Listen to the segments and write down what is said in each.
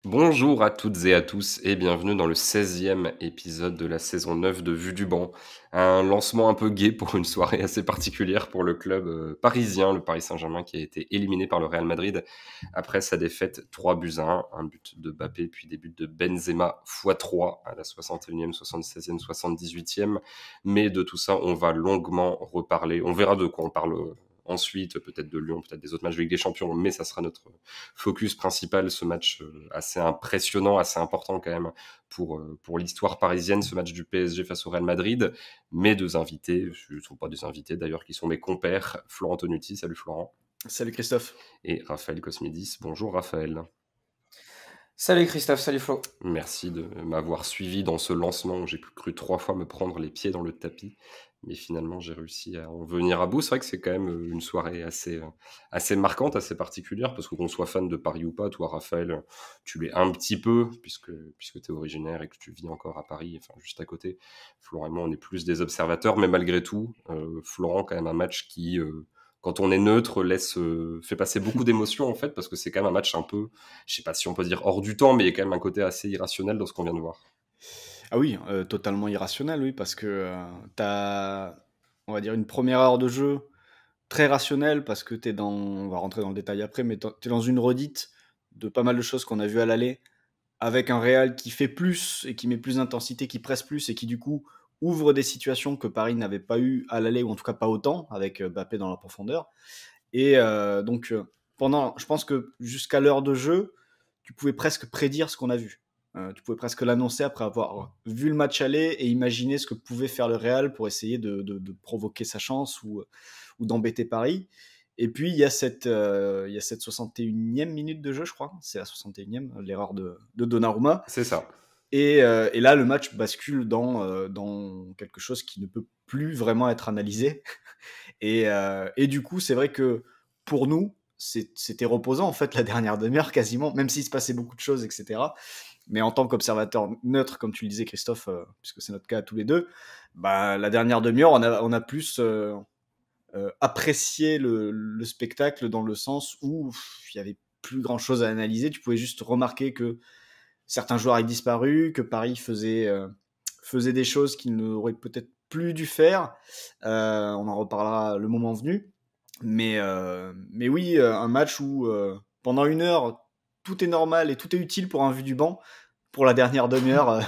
Bonjour à toutes et à tous et bienvenue dans le 16e épisode de la saison 9 de Vue du banc. Un lancement un peu gai pour une soirée assez particulière pour le club parisien, le Paris Saint-Germain qui a été éliminé par le Real Madrid après sa défaite 3-1, un but de Mbappé puis des buts de Benzema x3 à la 61e, 76e, 78e. Mais de tout ça, on va longuement reparler. On verra de quoi on parle ensuite, peut-être de Lyon, peut-être des autres matchs de Ligue des Champions, mais ça sera notre focus principal, ce match assez impressionnant, assez important quand même pour l'histoire parisienne, ce match du PSG face au Real Madrid. Mes deux invités, ce ne sont pas des invités d'ailleurs, qui sont mes compères, Florent Tonuti, salut Florent, Salut Christophe. et Raphaël Cosmidis. Bonjour Raphaël. Salut Christophe, salut Flo. Merci de m'avoir suivi dans ce lancement. J'ai cru 3 fois me prendre les pieds dans le tapis, mais finalement j'ai réussi à en venir à bout. C'est vrai que c'est quand même une soirée assez marquante, assez particulière, parce que qu'on soit fan de Paris ou pas, toi Raphaël, tu l'es un petit peu, puisque tu es originaire et que tu vis encore à Paris, enfin juste à côté. Florent et moi, on est plus des observateurs, mais malgré tout, Florent, quand même un match qui... quand on est neutre, fait passer beaucoup d'émotions en fait, parce que c'est quand même un match un peu, je sais pas si on peut dire hors du temps, mais il y a quand même un côté assez irrationnel dans ce qu'on vient de voir. Ah oui, totalement irrationnel, oui, parce que t'as, on va dire, une première heure de jeu très rationnelle, parce que on va rentrer dans le détail après, mais t'es dans une redite de pas mal de choses qu'on a vues à l'aller, avec un Real qui fait plus et qui met plus d'intensité, qui presse plus et qui du coup ouvre des situations que Paris n'avait pas eu à l'aller, ou en tout cas pas autant, avec Mbappé dans la profondeur. Et je pense que jusqu'à l'heure de jeu, tu pouvais presque prédire ce qu'on a vu. Tu pouvais presque l'annoncer après avoir vu le match aller et imaginer ce que pouvait faire le Real pour essayer de provoquer sa chance ou d'embêter Paris. Et puis il y a cette 61e minute de jeu, je crois. C'est la 61e, l'erreur de Donnarumma. C'est ça. Et là, le match bascule dans quelque chose qui ne peut plus vraiment être analysé. Et du coup, c'est vrai que pour nous, c'était reposant en fait la dernière demi-heure quasiment, même s'il se passait beaucoup de choses, etc. Mais en tant qu'observateur neutre, comme tu le disais Christophe, puisque c'est notre cas tous les deux, bah, la dernière demi-heure, on a plus apprécié le spectacle dans le sens où il y avait plus grand chose à analyser. Tu pouvais juste remarquer que certains joueurs avaient disparu, que Paris faisait des choses qu'il n'aurait peut-être plus dû faire. On en reparlera le moment venu. Mais oui, un match où pendant une heure, tout est normal et tout est utile pour un vu du banc. Pour la dernière demi-heure,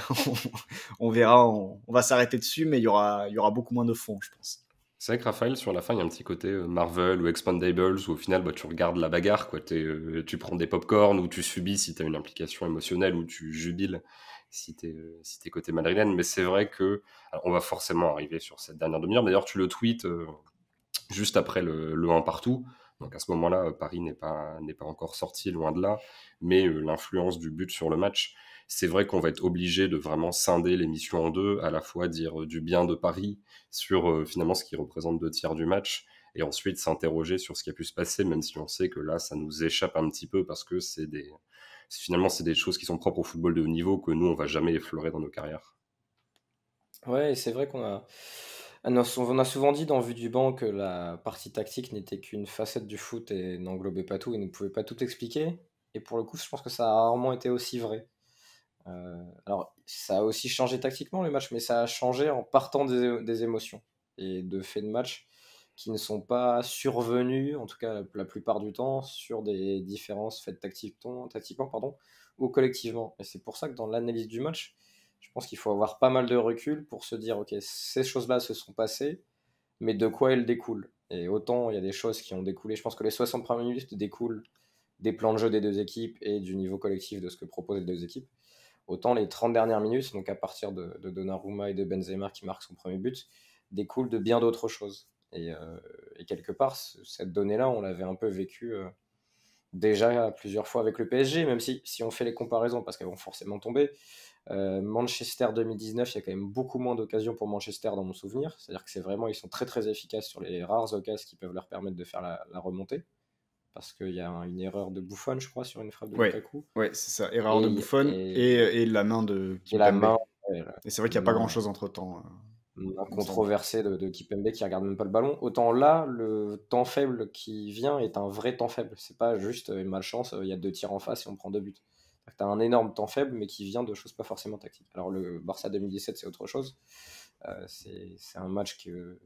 on verra, on va s'arrêter dessus, mais il y aura beaucoup moins de fond, je pense. C'est vrai que Raphaël, sur la fin, il y a un petit côté Marvel ou Expandables où au final, bah, tu regardes la bagarre, quoi. Tu prends des pop-corn ou tu subis si tu as une implication émotionnelle ou tu jubiles si t'es côté madrilène. Mais c'est vrai que alors, on va forcément arriver sur cette dernière demi-heure. D'ailleurs, tu le tweets juste après le 1 partout. Donc à ce moment-là, Paris n'est pas encore sorti, loin de là. Mais l'influence du but sur le match, c'est vrai qu'on va être obligé de vraiment scinder l'émission en deux, à la fois dire du bien de Paris sur finalement ce qui représente 2 tiers du match, et ensuite s'interroger sur ce qui a pu se passer, même si on sait que là, ça nous échappe un petit peu parce que finalement, c'est des choses qui sont propres au football de haut niveau que nous, on va jamais effleurer dans nos carrières. Ouais, c'est vrai on a souvent dit dans Vue du banc que la partie tactique n'était qu'une facette du foot et n'englobait pas tout et ne pouvait pas tout expliquer. Et pour le coup, je pense que ça a rarement été aussi vrai. Alors, ça a aussi changé tactiquement le match, mais ça a changé en partant des émotions et de faits de match qui ne sont pas survenus, en tout cas la plupart du temps, sur des différences faites tactiquement, pardon, ou collectivement. Et c'est pour ça que dans l'analyse du match, je pense qu'il faut avoir pas mal de recul pour se dire, ok, ces choses-là se sont passées, mais de quoi elles découlent? Et autant il y a des choses qui ont découlé, je pense que les 60 premières minutes découlent des plans de jeu des deux équipes et du niveau collectif de ce que proposent les deux équipes. Autant les 30 dernières minutes, donc à partir de Donnarumma et de Benzema qui marque son premier but, découlent de bien d'autres choses. Et quelque part, cette donnée-là, on l'avait un peu vécue déjà plusieurs fois avec le PSG, même si on fait les comparaisons, parce qu'elles vont forcément tomber. Manchester 2019, il y a quand même beaucoup moins d'occasions pour Manchester dans mon souvenir. C'est-à-dire que ils sont très très efficaces sur les rares occasions qui peuvent leur permettre de faire la remontée. Parce qu'il y a une erreur de Buffon, je crois, sur une frappe de Ouais, Lukaku. ouais, c'est ça. Erreur de Et, Buffon et, et la main de et la Kimpembe. main, ouais, Et c'est vrai qu'il n'y a pas main, grand-chose entre-temps, main il me semble. controversée de Kipembe qui regarde même pas le ballon. Autant là, le temps faible qui vient est un vrai temps faible. C'est pas juste une malchance, il y a deux tirs en face et on prend deux buts. Tu as un énorme temps faible, mais qui vient de choses pas forcément tactiques. Alors le Barça 2017, c'est autre chose. C'est un match que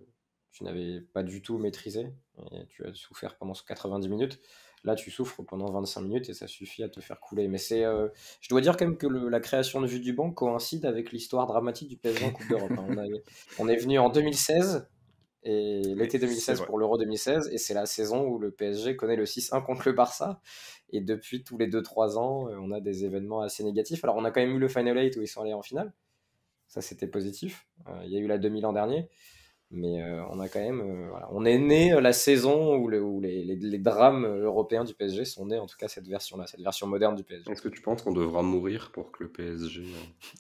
tu n'avais pas du tout maîtrisé, et tu as souffert pendant 90 minutes. Là, tu souffres pendant 25 minutes et ça suffit à te faire couler. Mais je dois dire quand même que la création de Vue du banc coïncide avec l'histoire dramatique du PSG en Coupe d'Europe, hein. On est venu en 2016, et l'été C'est 2016 vrai. pour l'Euro 2016, et c'est la saison où le PSG connaît le 6-1 contre le Barça. Et depuis tous les 2-3 ans, on a des événements assez négatifs. Alors, on a quand même eu le Final 8 où ils sont allés en finale. Ça, c'était positif. Il y a eu la demi l'an dernier. Mais on a quand même, voilà. On est né la saison où les drames européens du PSG sont nés, en tout cas cette version-là, cette version moderne du PSG. Est-ce que tu penses qu'on devra mourir pour que le PSG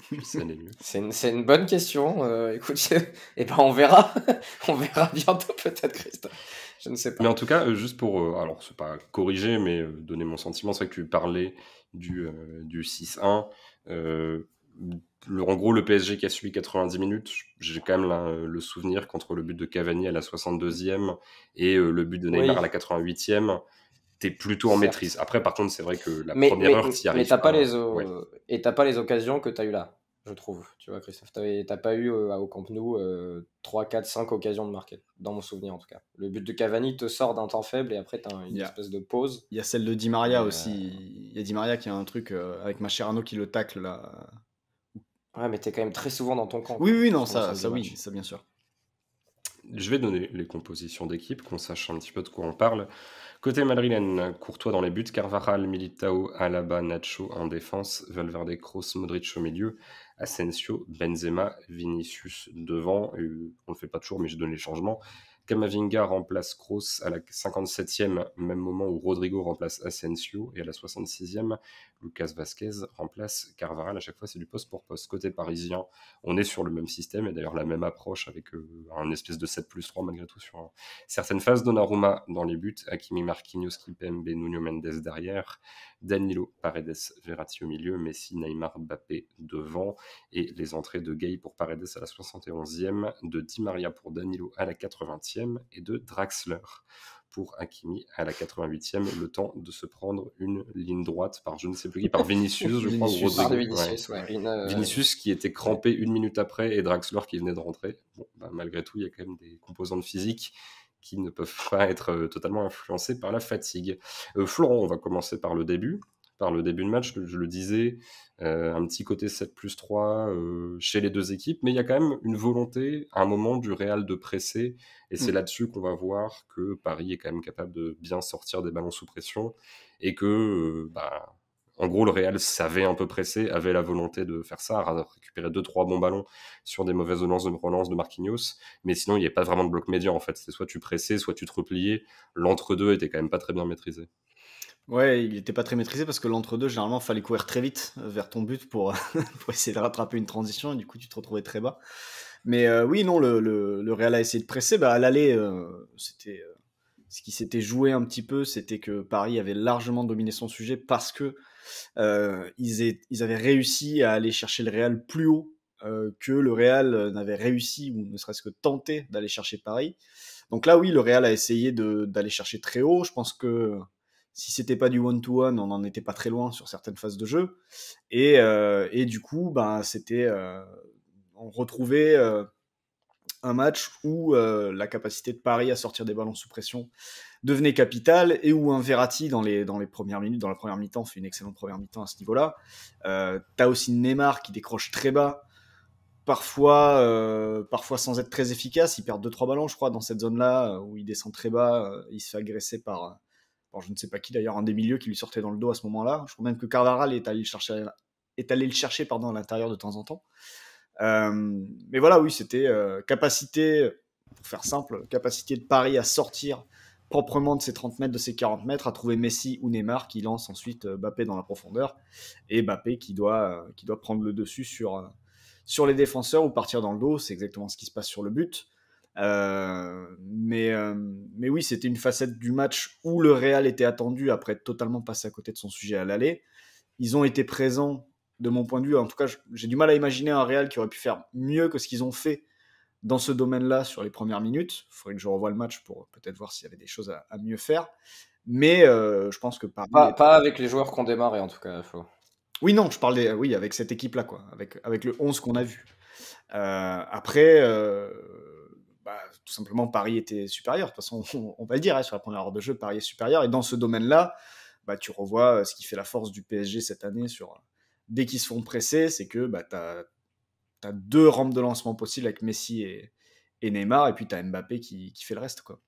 puisse aller mieux? C'est une bonne question. Écoute, eh ben on verra. On verra bientôt peut-être, Christophe. Je ne sais Mais pas. en tout cas, juste pour, alors c'est pas corriger, mais donner mon sentiment, c'est vrai que tu parlais du 6-1. En gros, le PSG qui a suivi 90 minutes, j'ai quand même le souvenir qu'entre le but de Cavani à la 62e et le but de Neymar à la Oui, 88e, t'es plutôt en maîtrise. certes. Après, par contre, c'est vrai que la Mais, première mais, heure, t'y mais arrives t'as pas pas. Ouais. t'as pas les occasions que t'as eu là, je trouve. Tu vois, Christophe, t'as pas eu au Camp Nou 3, 4, 5 occasions de marquer, dans mon souvenir en tout cas. Le but de Cavani te sort d'un temps faible et après t'as Il une y a, espèce de pause. il y a celle de Di Maria Mais aussi. Il y a Di Maria qui a un truc avec Mascherano qui le tacle là. ouais, mais t'es quand même très souvent dans ton camp, Oui, quoi, oui, non, sur l'ensemble du oui, match. ça bien sûr. Je vais donner les compositions d'équipe, qu'on sache un petit peu de quoi on parle. Côté madrilène, Courtois dans les buts, Carvajal, Militao, Alaba, Nacho en défense, Valverde, Kroos, Modric au milieu, Asensio, Benzema, Vinicius devant. On ne le fait pas toujours, mais je donne les changements. Camavinga remplace Kroos à la 57e, même moment où Rodrigo remplace Asensio, et à la 66e, Lucas Vasquez remplace Carvajal. À chaque fois, c'est du poste pour poste. Côté parisien, on est sur le même système, et d'ailleurs la même approche avec un espèce de 7+3 malgré tout sur certaines phases. Donnarumma dans les buts, Hakimi, Marquinhos, Kimpembe, Nuno Mendes derrière, Danilo, Paredes, Verratti au milieu, Messi, Neymar, Mbappé devant, et les entrées de Gay pour Paredes à la 71e, de Di Maria pour Danilo à la 80e, et de Draxler pour Hakimi à la 88e, le temps de se prendre une ligne droite par je ne sais plus qui, par Vinicius, je crois, ou Vinicius. Par de Rodrigo. Ouais. Vinicius, ouais. Vinicius qui était crampé une minute après et Draxler qui venait de rentrer. Bon, malgré tout, il y a quand même des composantes physiques qui ne peuvent pas être totalement influencées par la fatigue. Florent, on va commencer par le début. Par le début de match, je le disais, un petit côté 7+3 chez les deux équipes, mais il y a quand même une volonté à un moment du Real de presser, et c'est là-dessus qu'on va voir que Paris est quand même capable de bien sortir des ballons sous pression, et que en gros, le Real savait un peu presser, avait la volonté de faire ça, récupérer 2-3 bons ballons sur des mauvaises relance de Marquinhos, mais sinon, il n'y avait pas vraiment de bloc médian, en fait. C'était soit tu pressais, soit tu te repliais. L'entre-deux était quand même pas très bien maîtrisé. Ouais, il était pas très maîtrisé parce que l'entre-deux, généralement, fallait courir très vite vers ton but pour, pour essayer de rattraper une transition et du coup, tu te retrouvais très bas. Mais oui, non, le Real a essayé de presser. Bah, à l'aller, c'était ce qui s'était joué un petit peu, c'était que Paris avait largement dominé son sujet parce que ils avaient réussi à aller chercher le Real plus haut que le Real n'avait réussi ou ne serait-ce que tenté d'aller chercher Paris. Donc là, oui, le Real a essayé d'aller chercher très haut. Je pense que si c'était pas du one-to-one, on n'en était pas très loin sur certaines phases de jeu. Et du coup, ben, on retrouvait un match où la capacité de Paris à sortir des ballons sous pression devenait capitale et où un Verratti dans les premières minutes, dans la première mi-temps, fait une excellente première mi-temps à ce niveau-là. T'as aussi Neymar qui décroche très bas, parfois sans être très efficace. Il perd 2-3 ballons, je crois, dans cette zone-là où il descend très bas. Il se fait agresser par je ne sais pas qui d'ailleurs, un des milieux qui lui sortait dans le dos à ce moment-là. Je crois même que Carvajal est allé le chercher à l'intérieur de temps en temps. Mais voilà, oui, c'était capacité, pour faire simple, capacité de Paris à sortir proprement de ses 30 mètres, de ses 40 mètres, à trouver Messi ou Neymar qui lance ensuite Mbappé dans la profondeur, et Mbappé qui doit prendre le dessus sur les défenseurs ou partir dans le dos. C'est exactement ce qui se passe sur le but. Mais oui, c'était une facette du match où le Real était attendu après être totalement passé à côté de son sujet à l'aller. Ils ont été présents, de mon point de vue. En tout cas, j'ai du mal à imaginer un Real qui aurait pu faire mieux que ce qu'ils ont fait dans ce domaine-là sur les premières minutes. Il faudrait que je revoie le match pour peut-être voir s'il y avait des choses à mieux faire. Mais je pense que Paris... Pas avec les joueurs qu'on démarrait en tout cas, Flo. Oui, non, je parlais oui, avec cette équipe-là, quoi, avec le 11 qu'on a vu. Après, bah, tout simplement, Paris était supérieur. De toute façon, on va le dire, hein, sur la première heure de jeu, Paris est supérieur. Et dans ce domaine-là, bah, tu revois ce qui fait la force du PSG cette année. Dès qu'ils se font presser, c'est que bah, tu as 2 rampes de lancement possibles avec Messi et Neymar, et puis tu as Mbappé qui fait le reste, quoi.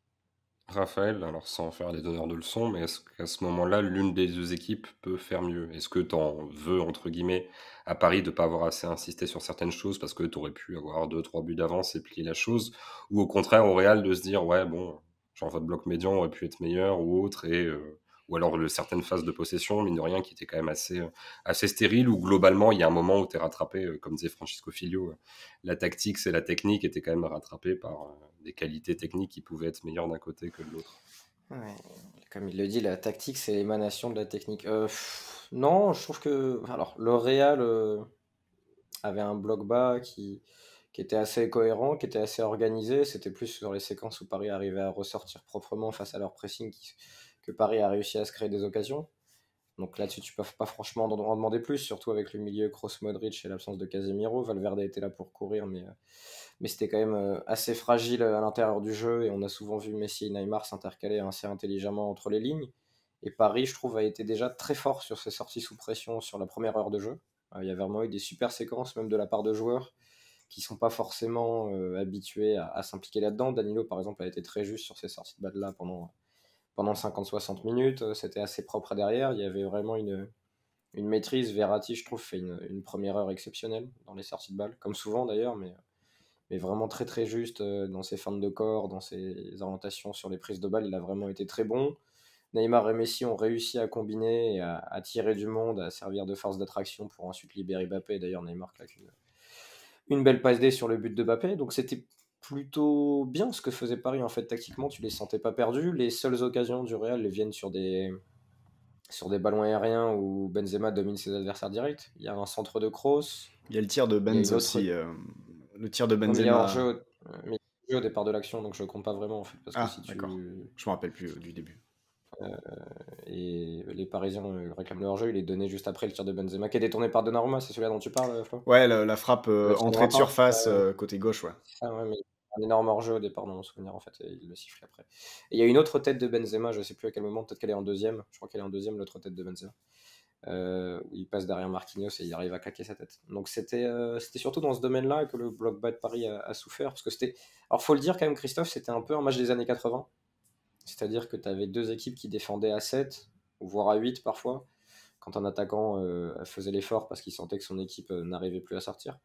Raphaël, alors sans faire des donneurs de leçons, mais est-ce qu'à ce moment-là, l'une des deux équipes peut faire mieux? Est-ce que t'en veux, entre guillemets, à Paris de pas avoir assez insisté sur certaines choses parce que t'aurais pu avoir 2, 3 buts d'avance et plier la chose? Ou au contraire, au Real, de se dire, ouais, bon, genre votre bloc médian aurait pu être meilleur ou autre, ou alors certaines phases de possession, mine de rien, qui étaient quand même assez stériles, où globalement, il y a un moment où t'es rattrapé, comme disait Francisco Filho, la tactique, c'est la technique, était quand même rattrapée par des qualités techniques qui pouvaient être meilleures d'un côté que de l'autre. Ouais, comme il le dit, la tactique, c'est l'émanation de la technique. Non, je trouve que alors le Real avait un bloc bas qui était assez cohérent, qui était assez organisé. C'était plus sur les séquences où Paris arrivait à ressortir proprement face à leur pressing que Paris a réussi à se créer des occasions. Donc là-dessus, tu peux pas franchement en demander plus, surtout avec le milieu Kroos, Modric et l'absence de Casemiro. Valverde était là pour courir, mais c'était quand même assez fragile à l'intérieur du jeu, et on a souvent vu Messi et Neymar s'intercaler assez intelligemment entre les lignes. Et Paris, je trouve, a été déjà très fort sur ses sorties sous pression sur la première heure de jeu. Il y a vraiment eu des super séquences, même de la part de joueurs qui sont pas forcément habitués à s'impliquer là-dedans. Danilo, par exemple, a été très juste sur ses sorties de balle là pendant 50-60 minutes. C'était assez propre à derrière. Il y avait vraiment une maîtrise. Verratti, je trouve, fait une première heure exceptionnelle dans les sorties de balle, comme souvent d'ailleurs, mais vraiment très très juste dans ses feintes de corps, dans ses orientations sur les prises de balle. Il a vraiment été très bon. Neymar et Messi ont réussi à combiner et à tirer du monde, à servir de force d'attraction pour ensuite libérer Mbappé. D'ailleurs, Neymar claque une belle passe D sur le but de Mbappé. Donc c'était plutôt bien ce que faisait Paris en fait tactiquement. Tu les sentais pas perdus. Les seules occasions du Real les viennent sur des ballons aériens où Benzema domine ses adversaires directs. Il y a un centre de Kroos. Il y a le tir de Il y a Benz une autre. aussi. Le tir de Non, mais il y a Benzema. hors-jeu, mais il y a hors-jeu au départ de l'action, donc je compte pas vraiment en fait, parce que Ah, si d'accord. tu Je me rappelle plus du début. et les Parisiens réclament le hors-jeu, il est donné juste après le tir de Benzema qui est détourné par Donnarumma, c'est celui-là dont tu parles, Flo? Ouais, la frappe Le tir de entrée de Rampant. surface côté gauche, ouais. Ah ouais, mais un énorme hors-jeu au départ dans mon souvenir en fait, et il le siffle après. Et il y a une autre tête de Benzema, je sais plus à quel moment, peut-être qu'elle est en deuxième, je crois qu'elle est en deuxième, l'autre tête de Benzema. Où il passe derrière Marquinhos et il arrive à claquer sa tête. Donc c'était surtout dans ce domaine-là que le bloc bas de Paris a souffert, parce que c'était... Alors faut le dire quand même, Christophe, c'était un peu un match des années 80, c'est-à-dire que tu avais deux équipes qui défendaient à 7, voire à 8 parfois, quand un attaquant faisait l'effort parce qu'il sentait que son équipe n'arrivait plus à sortir.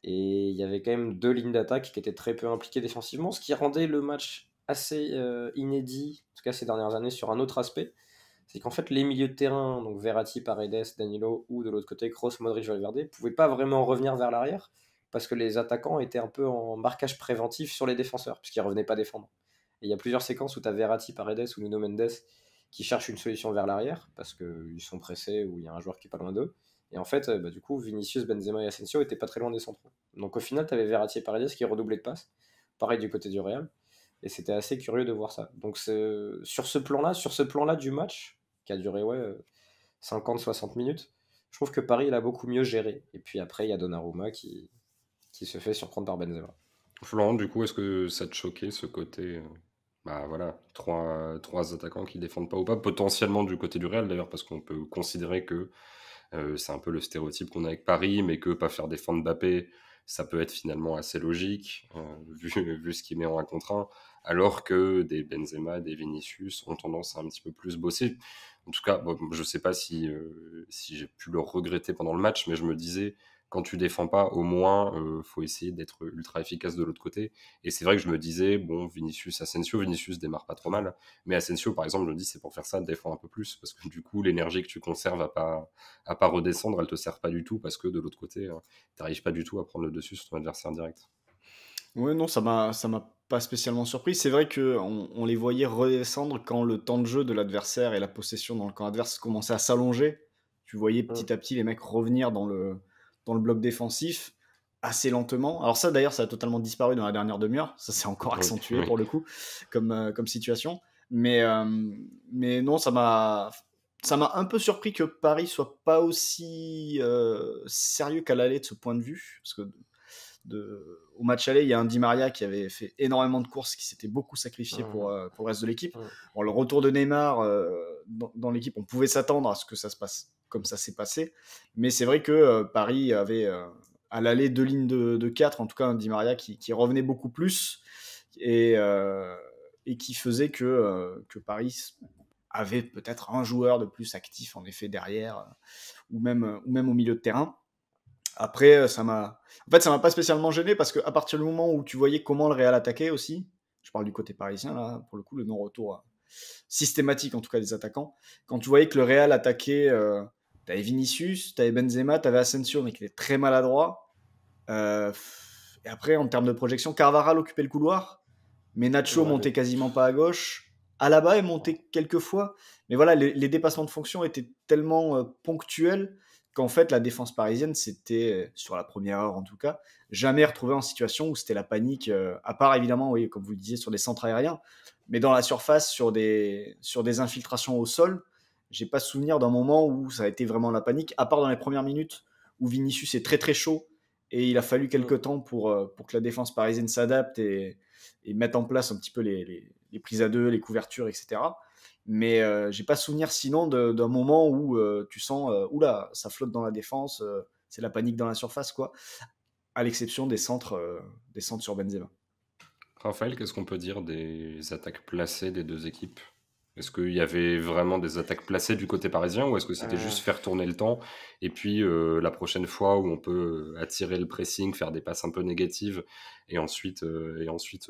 Et il y avait quand même deux lignes d'attaque qui étaient très peu impliquées défensivement, ce qui rendait le match assez inédit, en tout cas ces dernières années, sur un autre aspect. C'est qu'en fait, les milieux de terrain, donc Verratti, Paredes, Danilo, ou de l'autre côté, Kroos, Modric, Valverde, pouvaient pas vraiment revenir vers l'arrière, parce que les attaquants étaient un peu en marquage préventif sur les défenseurs, puisqu'ils revenaient pas défendre. Et il y a plusieurs séquences où tu as Verratti, Paredes ou Nuno Mendes qui cherchent une solution vers l'arrière, parce qu'ils sont pressés ou il y a un joueur qui est pas loin d'eux. Et en fait, du coup, Vinicius, Benzema et Asensio étaient pas très loin des centraux. Donc au final, tu avais Verratti et Paredes qui redoublaient de passes. Pareil du côté du Real. Et c'était assez curieux de voir ça. Donc sur ce plan-là du match, qui a duré 50-60 minutes, je trouve que Paris l'a beaucoup mieux géré. Et puis après, il y a Donnarumma qui se fait surprendre par Benzema. Florent, du coup, est-ce que ça te choquait ce côté, bah voilà, trois attaquants qui défendent pas ou pas, potentiellement du côté du Real d'ailleurs, parce qu'on peut considérer que c'est un peu le stéréotype qu'on a avec Paris, mais que pas faire défendre Mbappé, ça peut être finalement assez logique, vu ce qu'il met en 1 contre 1, alors que des Benzema, des Vinicius ont tendance à un petit peu plus bosser. En tout cas, bon, je sais pas si j'ai pu le regretter pendant le match, mais je me disais, quand tu défends pas, au moins, faut essayer d'être ultra efficace de l'autre côté. Et c'est vrai que je me disais, bon, Vinicius démarre pas trop mal, mais Asensio, par exemple, je me dis, c'est pour faire ça, défends un peu plus, parce que du coup, l'énergie que tu conserves à pas redescendre, elle te sert pas du tout, parce que de l'autre côté, t'arrives pas du tout à prendre le dessus sur ton adversaire direct. Ouais, non, ça m'a pas spécialement surpris. C'est vrai que on les voyait redescendre quand le temps de jeu de l'adversaire et la possession dans le camp adverse commençaient à s'allonger. Tu voyais petit à petit les mecs revenir dans le bloc défensif assez lentement. Alors ça, d'ailleurs, ça a totalement disparu dans la dernière demi-heure. Ça s'est encore Oui, accentué oui. pour le coup, comme situation. Mais non, ça m'a... ça m'a un peu surpris que Paris soit pas aussi sérieux qu'à l'aller de ce point de vue, parce que au match aller, il y a un Di Maria qui avait fait énormément de courses, qui s'était beaucoup sacrifié pour le reste de l'équipe. Bon, le retour de Neymar dans l'équipe, on pouvait s'attendre à ce que ça se passe comme ça s'est passé, mais c'est vrai que Paris avait à l'aller 2 lignes de 4, en tout cas un Di Maria qui revenait beaucoup plus et qui faisait que Paris avait peut-être un joueur de plus actif en effet derrière ou même au milieu de terrain. Après, ça m'a pas spécialement gêné parce qu'à partir du moment où tu voyais comment le Real attaquait aussi, je parle du côté parisien là, pour le coup, le non-retour systématique en tout cas des attaquants, quand tu voyais que le Real attaquait, t'avais Vinicius, t'avais Benzema, t'avais Asensio, mais qui était très maladroit. Et après, en termes de projection, Carvajal occupait le couloir, mais Nacho montait quasiment pas à gauche. Alaba est monté quelques fois, mais voilà, les dépassements de fonction étaient tellement ponctuels qu'en fait, la défense parisienne, c'était, sur la première heure en tout cas, jamais retrouvé en situation où c'était la panique, à part évidemment, oui, comme vous le disiez, sur des centres aériens, mais dans la surface, sur des infiltrations au sol, j'ai pas souvenir d'un moment où ça a été vraiment la panique, à part dans les premières minutes où Vinicius est très très chaud et il a fallu quelques temps pour que la défense parisienne s'adapte et mette en place un petit peu les prises à deux, les couvertures, etc. Mais j'ai pas souvenir sinon d'un moment où tu sens oula, ça flotte dans la défense, c'est la panique dans la surface, quoi, à l'exception des centres sur Benzema. Raphaël, qu'est-ce qu'on peut dire des attaques placées des deux équipes? Est-ce qu'il y avait vraiment des attaques placées du côté parisien ou est-ce que c'était juste faire tourner le temps et puis la prochaine fois où on peut attirer le pressing, faire des passes un peu négatives et ensuite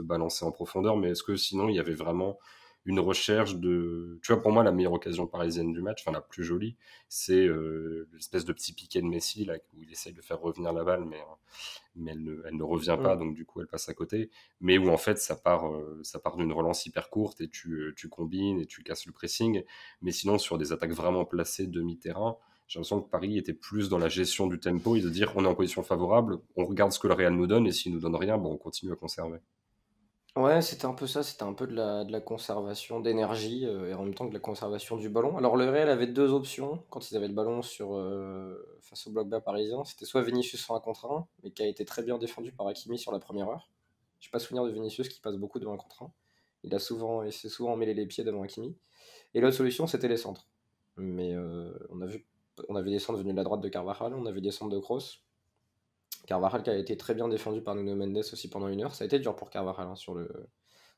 balancer en profondeur? Mais est-ce que sinon il y avait vraiment une recherche de... Tu vois, pour moi, la meilleure occasion parisienne du match, enfin la plus jolie, c'est l'espèce de petit piqué de Messi là, où il essaye de faire revenir la balle, mais elle ne revient pas, donc du coup elle passe à côté, mais où en fait ça part d'une relance hyper courte et tu combines et tu casses le pressing, mais sinon sur des attaques vraiment placées demi-terrain, j'ai l'impression que Paris était plus dans la gestion du tempo et de dire on est en position favorable, on regarde ce que le Real nous donne et s'il nous donne rien, bon, on continue à conserver. Ouais, c'était un peu ça, c'était un peu de la conservation d'énergie et en même temps de la conservation du ballon. Alors le Real avait deux options quand ils avaient le ballon face au bloc bas parisien. C'était soit Vinicius en 1 contre 1, mais qui a été très bien défendu par Hakimi sur la première heure. Je n'ai pas souvenir de Vinicius qui passe beaucoup de 1 contre 1. Il s'est souvent emmêlé les pieds devant Hakimi. Et l'autre solution, c'était les centres. Mais on a vu des centres venus de la droite de Carvajal, on a vu des centres de Kroos. Carvajal qui a été très bien défendu par Nuno Mendes aussi pendant 1 heure. Ça a été dur pour Carvajal.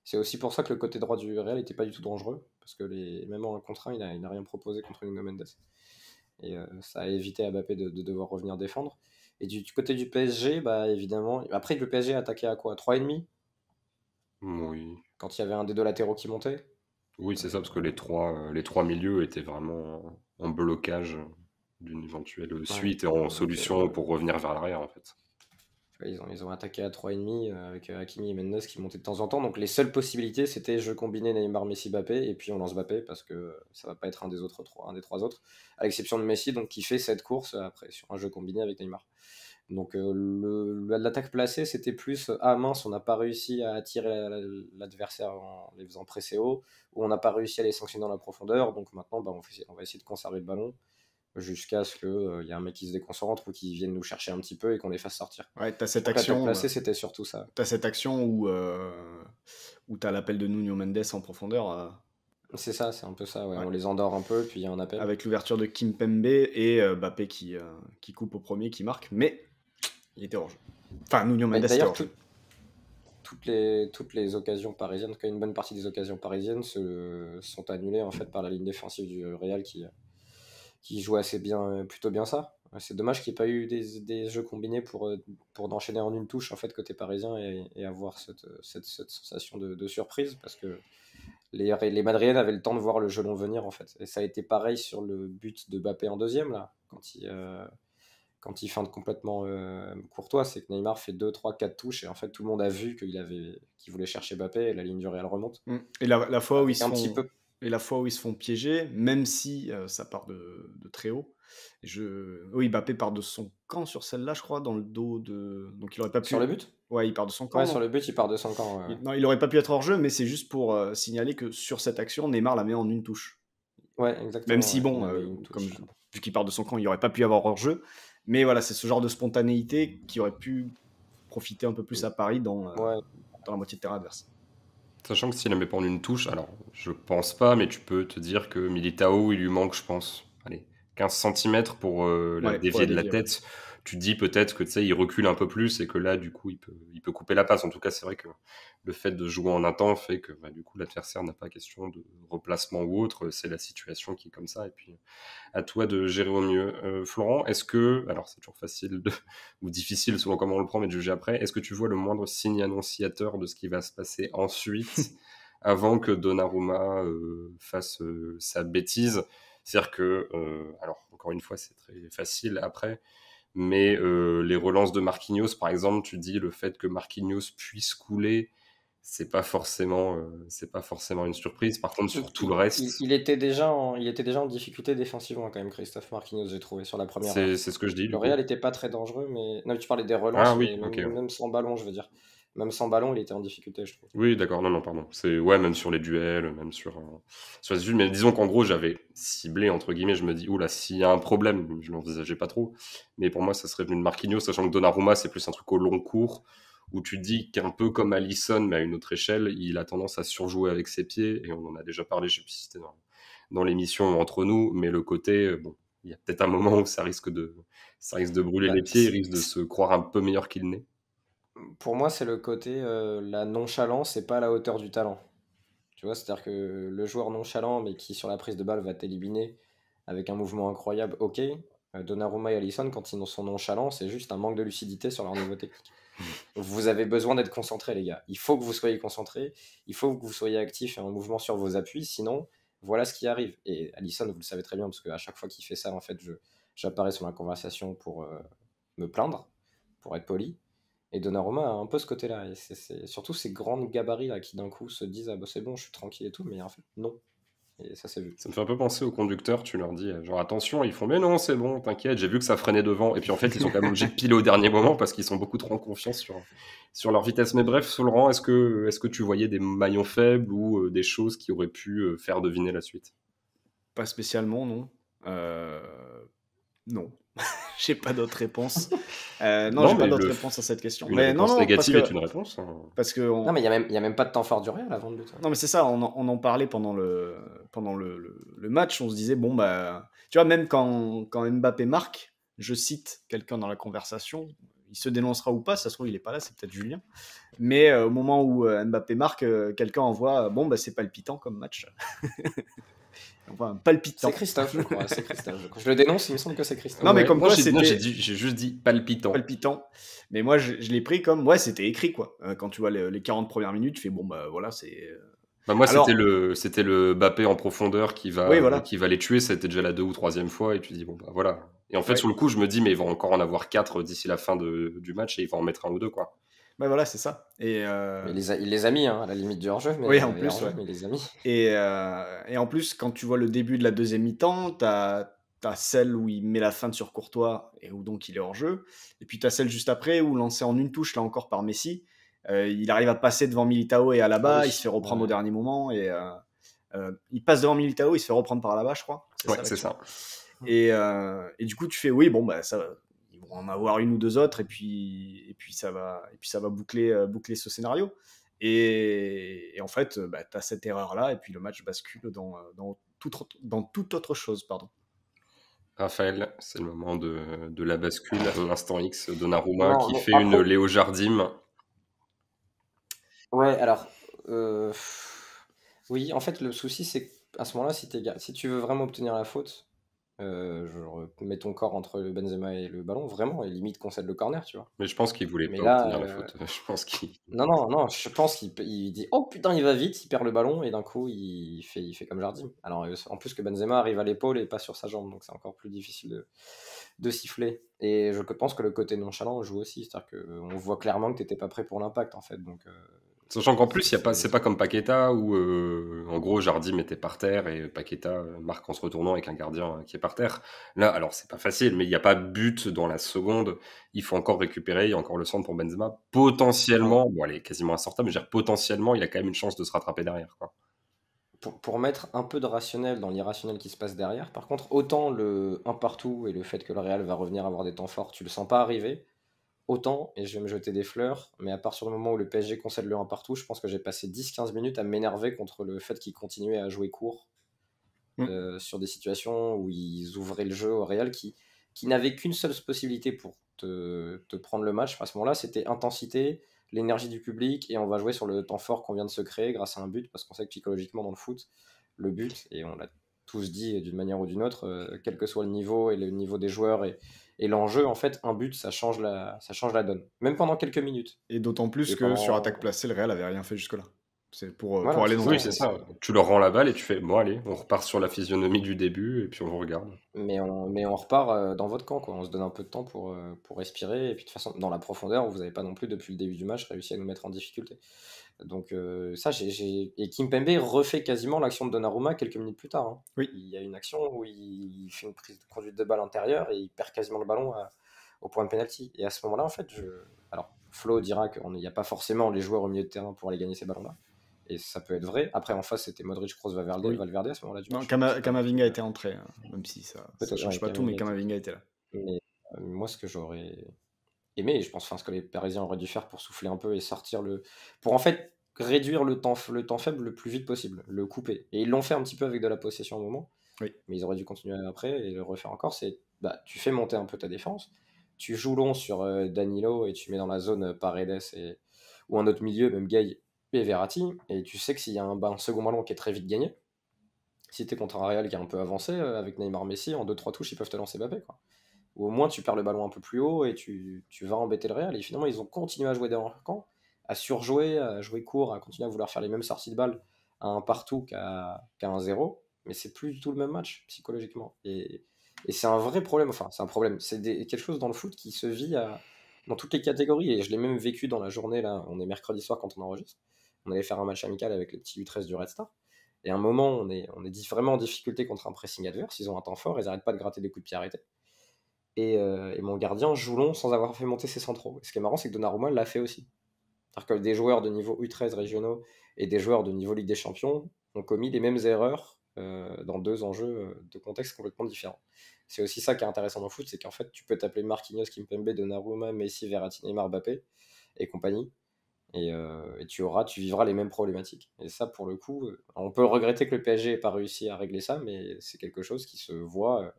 C'est aussi pour ça que le côté droit du Real n'était pas du tout dangereux. Parce que même en 1 contre 1, il n'a rien proposé contre Nuno Mendes. Et ça a évité à Mbappé de devoir revenir défendre. Et du côté du PSG, bah évidemment. Après, le PSG a attaqué à quoi, 3,5 Oui. quand il y avait un des deux latéraux qui montait. Oui, c'est ça, parce que les trois milieux étaient vraiment en blocage d'une éventuelle suite et en solution pour revenir vers l'arrière, en fait. Ils ont attaqué à 3,5 avec Hakimi et Mendes qui montaient de temps en temps. Donc les seules possibilités, c'était je combinais Neymar, Messi, Mbappé et puis on lance Mbappé parce que ça va pas être un des trois autres, à l'exception de Messi donc qui fait cette course après sur un jeu combiné avec Neymar. Donc l'attaque placée, c'était plus mince, on n'a pas réussi à attirer l'adversaire en les faisant presser haut, ou on n'a pas réussi à les sanctionner dans la profondeur. Donc maintenant, on va essayer de conserver le ballon jusqu'à ce qu'il y ait un mec qui se déconcentre ou qui vienne nous chercher un petit peu et qu'on les fasse sortir. Ouais, t'as cette Donc, action. placée, c'était surtout ça. T'as cette action où t'as l'appel de Nuno Mendes en profondeur. C'est ça, c'est un peu ça. Ouais. Ouais. On les endort un peu, puis il y a un appel. Avec l'ouverture de Kimpembe et Mbappé qui coupe au premier, qui marque, mais il était hors jeu. Enfin, Nuno Mendes était hors jeu. Toutes les occasions parisiennes, une bonne partie des occasions parisiennes sont annulées en fait par la ligne défensive du Real qui joue plutôt bien ça. C'est dommage qu'il n'y ait pas eu des jeux combinés pour enchaîner en une touche en fait côté parisien et avoir cette sensation de surprise parce que les Madriennes avaient le temps de voir le jeu long venir en fait. Et ça a été pareil sur le but de Mbappé en deuxième là, quand il feinte complètement Courtois, c'est que Neymar fait 2, 3, 4 touches et en fait tout le monde a vu qu'il voulait chercher Mbappé et la ligne du Real remonte. Et la fois où ils se font piéger, même si ça part de très haut. Oui, Mbappé part de son camp sur celle-là, je crois, dans le dos de. Donc il aurait pas pu. Sur le but ? Ouais, il part de son camp. Ouais, sur le but, il part de son camp. Non, il aurait pas pu être hors jeu, mais c'est juste pour signaler que sur cette action, Neymar la met en une touche. Ouais, Même exactement, si, ouais. Il bon, avait une comme, touche. vu qu'il part de son camp, il n'aurait pas pu y avoir hors-jeu. Mais voilà, c'est ce genre de spontanéité qui aurait pu profiter un peu plus à Paris Ouais, dans la moitié de terrain adverse. Sachant que s'il la met pas en une touche, alors je pense pas, mais tu peux te dire que Militao, il lui manque, je pense, allez, 15 centimètres pour la Ouais, pour dévier la de la dévier, ouais. tête. Tu te dis peut-être que tu sais, il recule un peu plus et que là, du coup, il peut couper la passe. En tout cas, c'est vrai que le fait de jouer en un temps fait que bah, du coup, l'adversaire n'a pas question de replacement ou autre. C'est la situation qui est comme ça. Et puis, à toi de gérer au mieux. Florent, est-ce que, alors c'est toujours facile ou difficile selon comment on le prend, mais de juger après, est-ce que tu vois le moindre signe annonciateur de ce qui va se passer ensuite, avant que Donnarumma fasse sa bêtise? C'est-à-dire que, alors encore une fois, c'est très facile après, mais les relances de Marquinhos, par exemple, tu dis le fait que Marquinhos puisse couler, c'est pas forcément une surprise. Par contre, sur tout le reste, il était déjà en difficulté défensivement quand même, Christophe Marquinhos, j'ai trouvé, sur la première heure. c'est ce que je dis Le du coup. Real n'était pas très dangereux, mais... Non, tu parlais des Ah relances, oui, mais ok. même sans ballon, je veux dire. Même sans ballon, il était en difficulté, je trouve. Oui, d'accord, non, non, pardon. C'est ouais, même sur les duels, même sur les études, mais disons qu'en gros, j'avais ciblé entre guillemets. Je me dis, oula, s'il y a un problème, je l'envisageais pas trop, mais pour moi, ça serait venu de Marquinhos, sachant que Donnarumma, c'est plus un truc au long cours où tu dis qu'un peu comme Alisson, mais à une autre échelle, il a tendance à surjouer avec ses pieds, et on en a déjà parlé, je sais plus si c'était dans l'émission ou entre nous, mais le côté, bon, il y a peut-être un moment où ça risque de brûler Bah, les pieds, il risque de se croire un peu meilleur qu'il n'est. pour moi, c'est le côté, la nonchalance, c'est pas à la hauteur du talent. Tu vois, c'est-à-dire que le joueur nonchalant, mais qui sur la prise de balle va t'éliminer avec un mouvement incroyable, ok. Donnarumma et Alisson, quand ils sont nonchalants, c'est juste un manque de lucidité sur leur niveau technique. Vous avez besoin d'être concentrés, les gars. Il faut que vous soyez concentrés, il faut que vous soyez actifs et en mouvement sur vos appuis, sinon, voilà ce qui arrive. Et Alisson, vous le savez très bien, parce qu'à chaque fois qu'il fait ça, en fait, j'apparais sur la conversation pour me plaindre, pour être poli. Et Donnarumma a un peu ce côté-là. Et surtout ces grandes gabarits là qui d'un coup se disent ah bah c'est bon, je suis tranquille et tout, mais en fait non. Et ça s'est vu. Ça me fait un peu penser aux conducteurs, tu leur dis genre attention, ils font mais non, c'est bon, t'inquiète, j'ai vu que ça freinait devant. Et puis en fait, ils sont quand même obligés de piler au dernier moment parce qu'ils sont beaucoup trop en confiance sur leur vitesse. Mais bref, sur le rang, est-ce que tu voyais des maillons faibles ou des choses qui auraient pu faire deviner la suite? Pas spécialement, non. Non. J'ai pas d'autre réponse. Non, Non, j'ai pas mais d'autre réponse à cette question. une Mais non, réponse non, négative est une réponse, hein. parce que Non mais il y a même pas de temps fort du Real avant le but. non, mais c'est ça, on en parlait pendant le match. On se disait, bon, bah, tu vois, même quand Mbappé marque, je cite quelqu'un dans la conversation, il se dénoncera ou pas, ça se trouve, il est pas là, c'est peut-être Julien. Mais au moment où Mbappé marque, quelqu'un envoie, bon, bah, c'est palpitant comme match. Enfin, palpitant. C'est Christophe, je crois. C'est Christophe. Je le dénonce, il me semble que c'est Christophe. Non, mais Ouais, comme moi, quoi, non, c'était j'ai juste dit palpitant. palpitant. Mais moi, je l'ai pris comme, ouais, c'était écrit, quoi. Quand tu vois les 40 premières minutes, tu fais, bon, bah, voilà, c'est. Bah moi, Alors, c'était le Mbappé en profondeur oui, voilà. qui va les tuer. C'était déjà la 2e ou 3e fois, et tu dis bon bah voilà. Et en fait, Ouais. sur le coup, je me dis mais ils vont encore en avoir 4 d'ici la fin du match et il va en mettre 1 ou 2 quoi. Bah, voilà, c'est ça. Et, Mais il les a mis, hein, à la limite du hors-jeu, mais, oui, en plus, hors-jeu, ouais. mais il les a mis. Et en plus, quand tu vois le début de la deuxième mi-temps, t'as celle où il met la feinte sur Courtois et où donc il est hors jeu. Et puis t'as celle juste après où lancé en une touche, là encore par Messi, il arrive à passer devant Militao et Alaba, Ah oui, il se fait reprendre au ouais. dernier moment et il passe devant Militao, il se fait reprendre par Alaba, je crois. Ouais, ça, c'est l'action. ça. Et du coup, tu fais oui, bon bah ça, ils vont en avoir une ou deux autres et puis ça va boucler ce scénario. Et en fait, bah, tu as cette erreur-là, et puis le match bascule dans toute autre chose. Pardon. Raphaël, c'est le moment de la bascule, l'instant X, Donnarumma Non, qui mais fait une après, Léo Jardim. ouais, alors, euh, oui, en fait, le souci, c'est qu'à ce moment-là, si tu veux vraiment obtenir la faute, genre, mets ton corps entre le Benzema et le ballon, vraiment, et limite concède le corner, tu vois. Mais je pense qu'il voulait Mais pas là, obtenir la faute. Je pense qu'il. non, non, non, je pense il dit oh putain, il va vite, il perd le ballon, et d'un coup, il fait comme Jardim. Alors, en plus que Benzema arrive à l'épaule et pas sur sa jambe, donc c'est encore plus difficile de siffler. Et je pense que le côté nonchalant joue aussi, c'est-à-dire qu'on voit clairement que t'étais pas prêt pour l'impact, en fait, donc. Sachant qu'en plus, c'est pas comme Paqueta où, en gros, Jardim était par terre et Paqueta marque en se retournant avec un gardien qui est par terre. Là, alors, c'est pas facile, mais il n'y a pas de but dans la seconde. Il faut encore récupérer, il y a encore le centre pour Benzema. Ouais. Potentiellement, bon, elle est quasiment insortable, mais je veux dire, potentiellement, il a quand même une chance de se rattraper derrière, quoi. pour mettre un peu de rationnel dans l'irrationnel qui se passe derrière, par contre, autant le un partout et le fait que le Real va revenir avoir des temps forts, tu le sens pas arriver, autant, et je vais me jeter des fleurs, mais à partir du moment où le PSG concède le un partout, je pense que j'ai passé 10-15 minutes à m'énerver contre le fait qu'ils continuaient à jouer court sur des situations où ils ouvraient le jeu au Real qui n'avait qu'une seule possibilité pour te prendre le match à ce moment-là, c'était intensité, l'énergie du public, et on va jouer sur le temps fort qu'on vient de se créer grâce à un but, parce qu'on sait que psychologiquement dans le foot, le but, et on l'a tous dit d'une manière ou d'une autre, quel que soit le niveau et le niveau des joueurs et l'enjeu, en fait, un but, ça change la donne, même pendant quelques minutes. Et d'autant plus Et que sur pendant... attaque placée, le Real avait rien fait jusque-là. C'est pour Voilà, aller c'est dans ça. Oui, ton c'est sens. ça. Tu leur rends la balle et tu fais bon, allez, on repart sur la physionomie du début et puis on vous regarde. Mais on repart dans votre camp, quoi. On se donne un peu de temps pour respirer. Et puis de toute façon, dans la profondeur, vous n'avez pas non plus, depuis le début du match, réussi à nous mettre en difficulté. Donc ça, et Kimpembe refait quasiment l'action de Donnarumma quelques minutes plus tard, hein. Oui. Il y a une action où il fait une prise de conduite de balle intérieure et il perd quasiment le ballon au point de pénalty. Et à ce moment-là, en fait, alors Flo dira qu'il n'y a pas forcément les joueurs au milieu de terrain pour aller gagner ces ballons-là. Et ça peut être vrai. Après, en face, c'était Modric, Kroos, Valverde, Oui. Valverde à ce moment-là du Non, match. Kamavinga était entré, hein, même si ça Peut-être, change ouais, pas tout, mais Kamavinga Kamavinga était là. Mais moi, ce que j'aurais aimé, et je pense, enfin, ce que les Parisiens auraient dû faire pour souffler un peu et sortir pour en fait réduire le temps faible le plus vite possible, le couper. Et ils l'ont fait un petit peu avec de la possession au moment, Oui. mais ils auraient dû continuer après et le refaire encore. C'est, tu fais monter un peu ta défense, tu joues long sur Danilo et tu mets dans la zone Paredes ou un autre milieu, même Gay et Verratti, et tu sais que s'il y a un second ballon qui est très vite gagné, si t'es contre un Real qui est un peu avancé, avec Neymar, Messi, en 2-3 touches, ils peuvent te lancer Mbappé, quoi. Ou au moins tu perds le ballon un peu plus haut et tu vas embêter le Real. Et finalement, ils ont continué à jouer dans leur camp, à surjouer, à jouer court, à continuer à vouloir faire les mêmes sorties de balle à un partout qu'à un zéro. Mais c'est plus du tout le même match, psychologiquement. Et c'est un vrai problème, enfin, c'est un problème. C'est quelque chose dans le foot qui se vit dans toutes les catégories. Et je l'ai même vécu dans la journée, là, on est mercredi soir quand on enregistre. On allait faire un match amical avec les petits U13 du Red Star. Et à un moment, on est vraiment en difficulté contre un pressing adverse. Ils ont un temps fort, ils n'arrêtent pas de gratter des coups de pied arrêtés. Et mon gardien joue long sans avoir fait monter ses centraux. Et ce qui est marrant, c'est que Donnarumma l'a fait aussi. C'est-à-dire que des joueurs de niveau U13 régionaux et des joueurs de niveau Ligue des Champions ont commis les mêmes erreurs dans deux enjeux de contexte complètement différents. C'est aussi ça qui est intéressant dans le foot, c'est qu'en fait, tu peux t'appeler Marquinhos, Kimpembe, Donnarumma, Messi, Verratti, Neymar, Mbappé et compagnie. Et tu vivras les mêmes problématiques. Et ça, pour le coup, on peut regretter que le PSG n'ait pas réussi à régler ça, mais c'est quelque chose qui se voit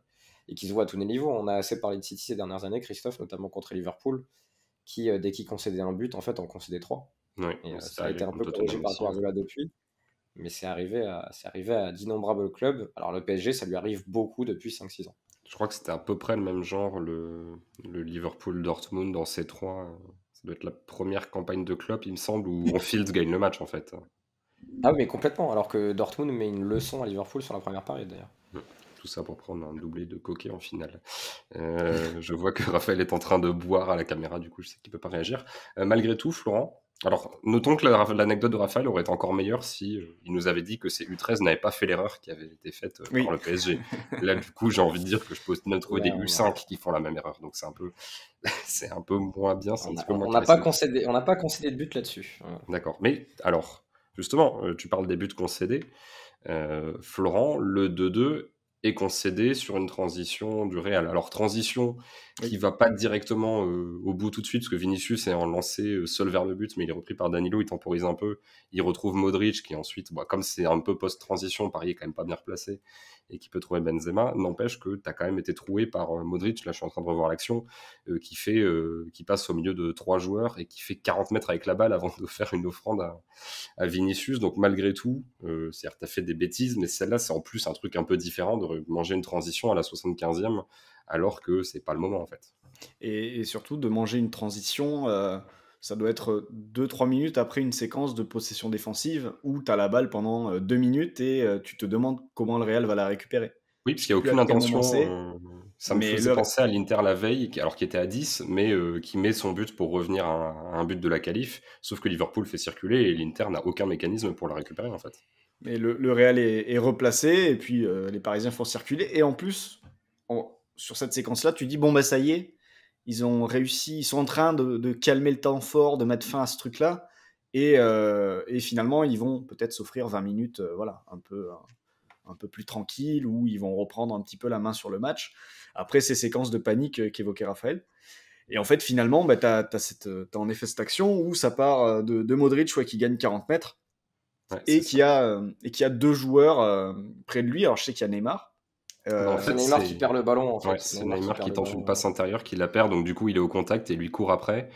et qui se voit à tous les niveaux. On a assez parlé de City ces dernières années, Christophe, notamment contre Liverpool, qui, dès qu'il concédait un but, en fait, en concédait trois. Oui, Et c'est ça a arrivé été un peu contre corrigé Tottenham par aussi. Guardiola depuis, mais c'est arrivé à d'innombrables clubs. Alors le PSG, ça lui arrive beaucoup depuis 5-6 ans. Je crois que c'était à peu près le même genre, le Liverpool-Dortmund dans C3. Ça doit être la première campagne de Klopp, il me semble, où Fields gagne le match en fait. Ah oui, mais complètement, alors que Dortmund met une leçon à Liverpool sur la première période d'ailleurs. Tout ça pour prendre un doublé de Coquet en finale. Je vois que Raphaël est en train de boire à la caméra, du coup je sais qu'il ne peut pas réagir. Malgré tout, Florent, alors notons que l'anecdote de Raphaël aurait été encore meilleure si il nous avait dit que ces U13 n'avaient pas fait l'erreur qui avait été faite par le PSG. Là, du coup, j'ai envie de dire que je peux même trouver des U5 qui font la même erreur, donc c'est un peu moins bien. On n'a pas concédé de but là-dessus. D'accord, mais alors, justement, tu parles des buts concédés. Florent, le 2-2 est concédé sur une transition du Real. Alors transition qui va pas directement au bout tout de suite, parce que Vinicius est en lancé seul vers le but, mais il est repris par Danilo, il temporise un peu, il retrouve Modric qui ensuite, comme c'est un peu post-transition, Paris est quand même pas bien replacé et qui peut trouver Benzema, n'empêche que tu as quand même été troué par Modric, là je suis en train de revoir l'action, qui passe au milieu de 3 joueurs et qui fait 40 mètres avec la balle avant de faire une offrande à Vinicius. Donc malgré tout, c'est-à-dire tu as fait des bêtises, mais celle-là c'est en plus un truc un peu différent de manger une transition à la 75e alors que c'est pas le moment en fait. Et surtout de manger une transition, ça doit être 2-3 minutes après une séquence de possession défensive où tu as la balle pendant 2 minutes et tu te demandes comment le Real va la récupérer. Oui, parce qu'il n'y a aucune intention. Ça me faisait penser à l'Inter la veille, alors qui était à 10, mais qui met son but pour revenir à un but de la qualif, sauf que Liverpool fait circuler et l'Inter n'a aucun mécanisme pour la récupérer en fait. Mais le Real est replacé et puis les Parisiens font circuler. Et en plus, sur cette séquence-là, tu dis, bon bah ça y est, ils ont réussi, ils sont en train de calmer le temps fort, de mettre fin à ce truc-là. Et finalement, ils vont peut-être s'offrir 20 minutes voilà, un peu plus tranquille, où ils vont reprendre un petit peu la main sur le match. Après ces séquences de panique qu'évoquait Raphaël. Et en fait, finalement, bah, t'as en effet cette action où ça part de Modric qui gagne 40 mètres Ouais, et c'est ça. qui a deux joueurs près de lui. Alors je sais qu'il y a Neymar. Bah, en C'est fait, Neymar qui perd le ballon, en ouais, fait. c'est Neymar qui Neymar perd qui le tente une ballon. passe intérieure, qui la perd, donc du coup il est au contact et lui court après.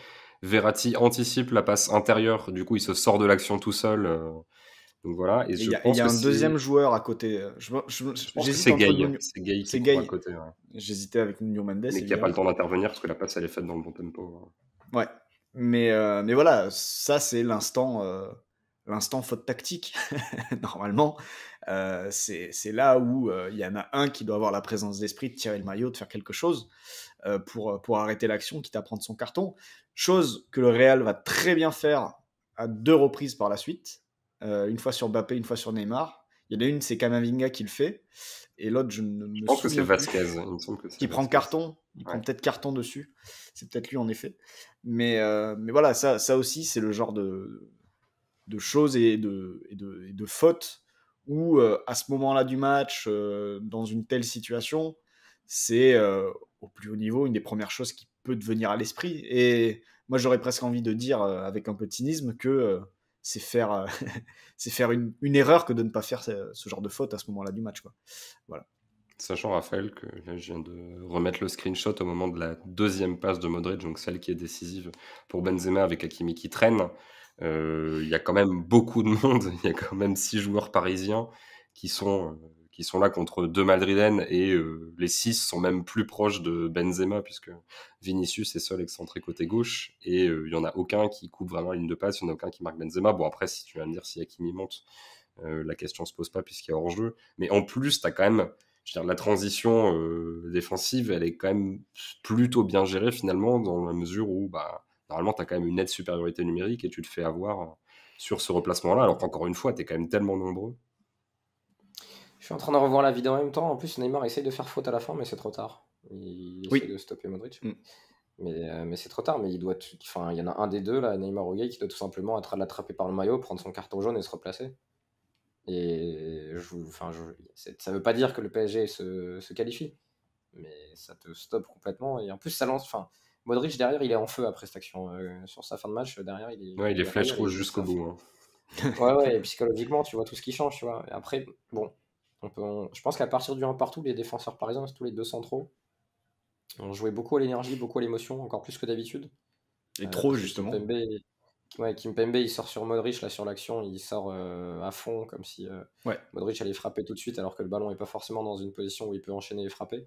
Verratti anticipe la passe intérieure, du coup il se sort de l'action tout seul. Donc voilà, et Et je il y pense a que un deuxième si. joueur à côté. Je pense que J'hésite c'est entre Gay. Nuno. C'est Gay qui C'est court à Gay. côté, ouais. J'hésitais avec Nuno Mendes, Mais qui n'a pas le évidemment. temps d'intervenir parce que la passe elle est faite dans le bon tempo. Ouais. Mais voilà, ça c'est l'instant faute tactique. Normalement, c'est là où il y en a un qui doit avoir la présence d'esprit de tirer le maillot, de faire quelque chose pour arrêter l'action, quitte à prendre son carton. Chose que le Real va très bien faire à 2 reprises par la suite. Une fois sur Mbappé, une fois sur Neymar. Il y en a une, c'est Camavinga qui le fait. Et l'autre, je ne Je me pense que c'est souviens plus. Vasquez. Il me semble que c'est Qui prend Vasquez. carton. Il Ouais. prend peut-être carton dessus. C'est peut-être lui, en effet. Mais voilà, ça aussi, c'est le genre de choses et de fautes où, à ce moment-là du match, dans une telle situation, c'est au plus haut niveau une des premières choses qui peut te venir à l'esprit. Et moi, j'aurais presque envie de dire, avec un peu de cynisme, que c'est faire, c'est faire une erreur que de ne pas faire ce genre de faute à ce moment-là du match, quoi. Voilà. Sachant, Raphaël, que là, je viens de remettre le screenshot au moment de la deuxième passe de Modric, donc celle qui est décisive pour Benzema avec Hakimi qui traîne. Il y a quand même beaucoup de monde. Il y a quand même 6 joueurs parisiens qui sont, qui sont là contre 2 Madrilènes et les 6 sont même plus proches de Benzema puisque Vinicius est seul excentré côté gauche et il y en a aucun qui coupe vraiment la ligne de passe, il y en a aucun qui marque Benzema. Bon, après, si tu vas me dire si Hakimi monte, la question se pose pas puisqu'il y a hors-jeu. Mais en plus, tu as quand même, je veux dire, la transition défensive, elle est quand même plutôt bien gérée finalement, dans la mesure où bah, normalement, tu as quand même une nette supériorité numérique et tu te fais avoir sur ce replacement-là, alors qu'encore une fois, tu es quand même tellement nombreux. Je suis en train de revoir la vidéo en même temps. En plus, Neymar essaye de faire faute à la fin, mais c'est trop tard. Il essaye Oui. de stopper Modric. Mm. Mais c'est trop tard. Mais enfin, il y en a un des deux, là, Neymar ou Gay, qui doit tout simplement être l'attraper par le maillot, prendre son carton jaune et se replacer. Et ça veut pas dire que le PSG se qualifie, mais ça te stoppe complètement. Et en plus, ça lance. Enfin, Modric derrière, il est en feu après cette action. Sur sa fin de match, derrière, Ouais, il est est flèche royal. rouge jusqu'au bout. Hein. Ouais, ouais, et psychologiquement, tu vois tout ce qui change, tu vois. Et après, bon, je pense qu'à partir du 1 partout, les défenseurs parisiens, tous les deux centraux, ont joué beaucoup à l'énergie, beaucoup à l'émotion, encore plus que d'habitude. Et trop, Parce que justement. Kimpembe, il sort sur Modric, là, sur l'action, il sort à fond, comme si Ouais. Modric allait frapper tout de suite, alors que le ballon n'est pas forcément dans une position où il peut enchaîner et frapper.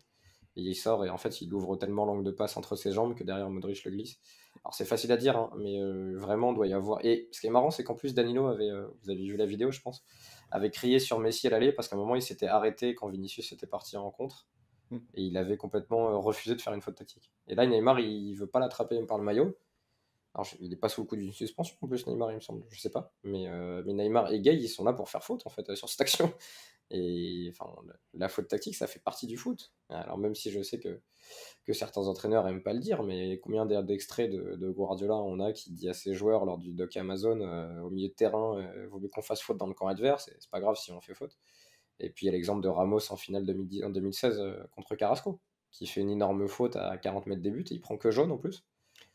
Et il sort, et en fait, il ouvre tellement l'angle de passe entre ses jambes que derrière Modric le glisse. Alors, c'est facile à dire, hein, mais vraiment, doit y avoir. Et ce qui est marrant, c'est qu'en plus, Danilo avait, vous avez vu la vidéo, je pense, avait crié sur Messi à l'aller, parce qu'à un moment, il s'était arrêté quand Vinicius était parti en contre, Mm. et il avait complètement refusé de faire une faute tactique. Et là, Neymar, il veut pas l'attraper par le maillot. Alors, il n'est pas sous le coup d'une suspension en plus, Neymar, il me semble, je sais pas. Mais Neymar et Gay, ils sont là pour faire faute en fait sur cette action. Et enfin, la faute tactique, ça fait partie du foot. Alors, même si je sais que certains entraîneurs aiment pas le dire, mais combien d'extraits de Guardiola on a qui dit à ses joueurs lors du doc Amazon au milieu de terrain, vaut mieux qu'on fasse faute dans le camp adverse, c'est pas grave si on fait faute. Et puis il y a l'exemple de Ramos en finale 2016 contre Carrasco, qui fait une énorme faute à 40 mètres des buts et il prend que jaune en plus.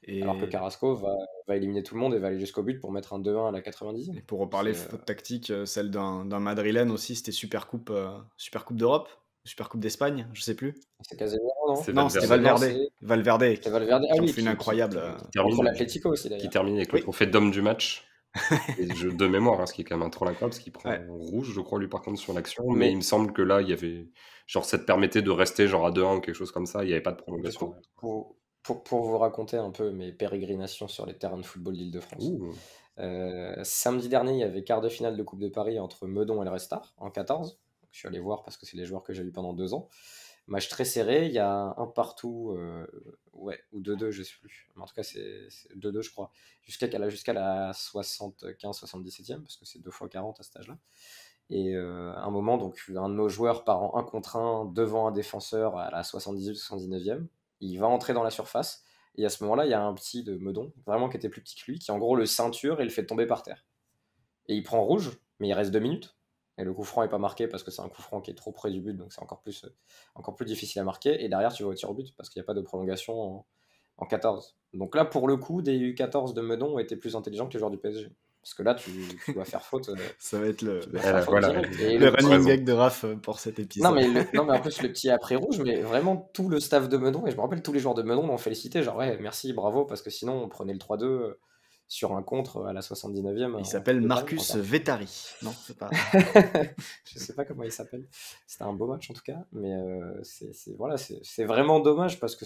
Et, Alors que Carrasco va éliminer tout le monde et va aller jusqu'au but pour mettre un 2-1 à la 90e. et pour reparler faute tactique, celle d'un Madrilène aussi, c'était Super Coupe d'Europe, Super Coupe d'Espagne, je sais plus. C'est Casemiro, non? C'est Non, c'était Valverde. Valverde. Valverde C'était Valverde. Ah qui ont oui, fait une incroyable. contre l'Atlético aussi Qui d'ailleurs. termine avec le Oui. trophée d'homme du match. Et de mémoire, hein, ce qui est quand même un troll incroyable, parce qu'il prend Ouais. rouge, je crois, lui, par contre, sur l'action. Mais Mais il me semble que là, il y avait. Genre, ça te permettait de rester genre à 2-1 ou quelque chose comme ça. Il n'y avait pas de du prolongation. coup, pour vous raconter un peu mes pérégrinations sur les terrains de football d'Île-de-France. Ouh. Samedi dernier, il y avait quart de finale de Coupe de Paris entre Meudon et le Restart en 14. Donc, je suis allé voir parce que c'est les joueurs que j'ai eu pendant 2 ans. Match très serré, il y a un partout, ouais, ou 2-2, je sais plus. Mais en tout cas, c'est 2-2, je crois, jusqu'à la 75-77e, parce que c'est 2 fois 40 à cet âge-là. Et à un moment, donc, un de nos joueurs part en 1 contre 1 devant un défenseur à la 78-79e. Il va entrer dans la surface. Et à ce moment-là, il y a un petit de Meudon, vraiment qui était plus petit que lui, qui en gros le ceinture et le fait tomber par terre. Et il prend rouge, mais il reste 2 minutes. Et le coup franc est pas marqué parce que c'est un coup franc qui est trop près du but, donc c'est encore plus difficile à marquer. Et derrière, tu vas au tir au but parce qu'il n'y a pas de prolongation en 14. Donc là, pour le coup, des U14 de Meudon ont été plus intelligents que les joueurs du PSG. Parce que là, tu dois faire faute. Ça va être Tu dois faire faute Voilà, directe. Et le le running raison. gag de Raph pour cet non épisode. mais en plus le petit après rouge, mais vraiment tout le staff de Meudon, et je me rappelle tous les joueurs de Meudon l'ont félicité, genre ouais merci, bravo, parce que sinon on prenait le 3-2 sur un contre à la 79e Il en s'appelle Coupe de Paris, Marcus encore. Vettari. Non, c'est pas. Je sais pas comment il s'appelle. C'était un beau match en tout cas, mais voilà, c'est vraiment dommage parce que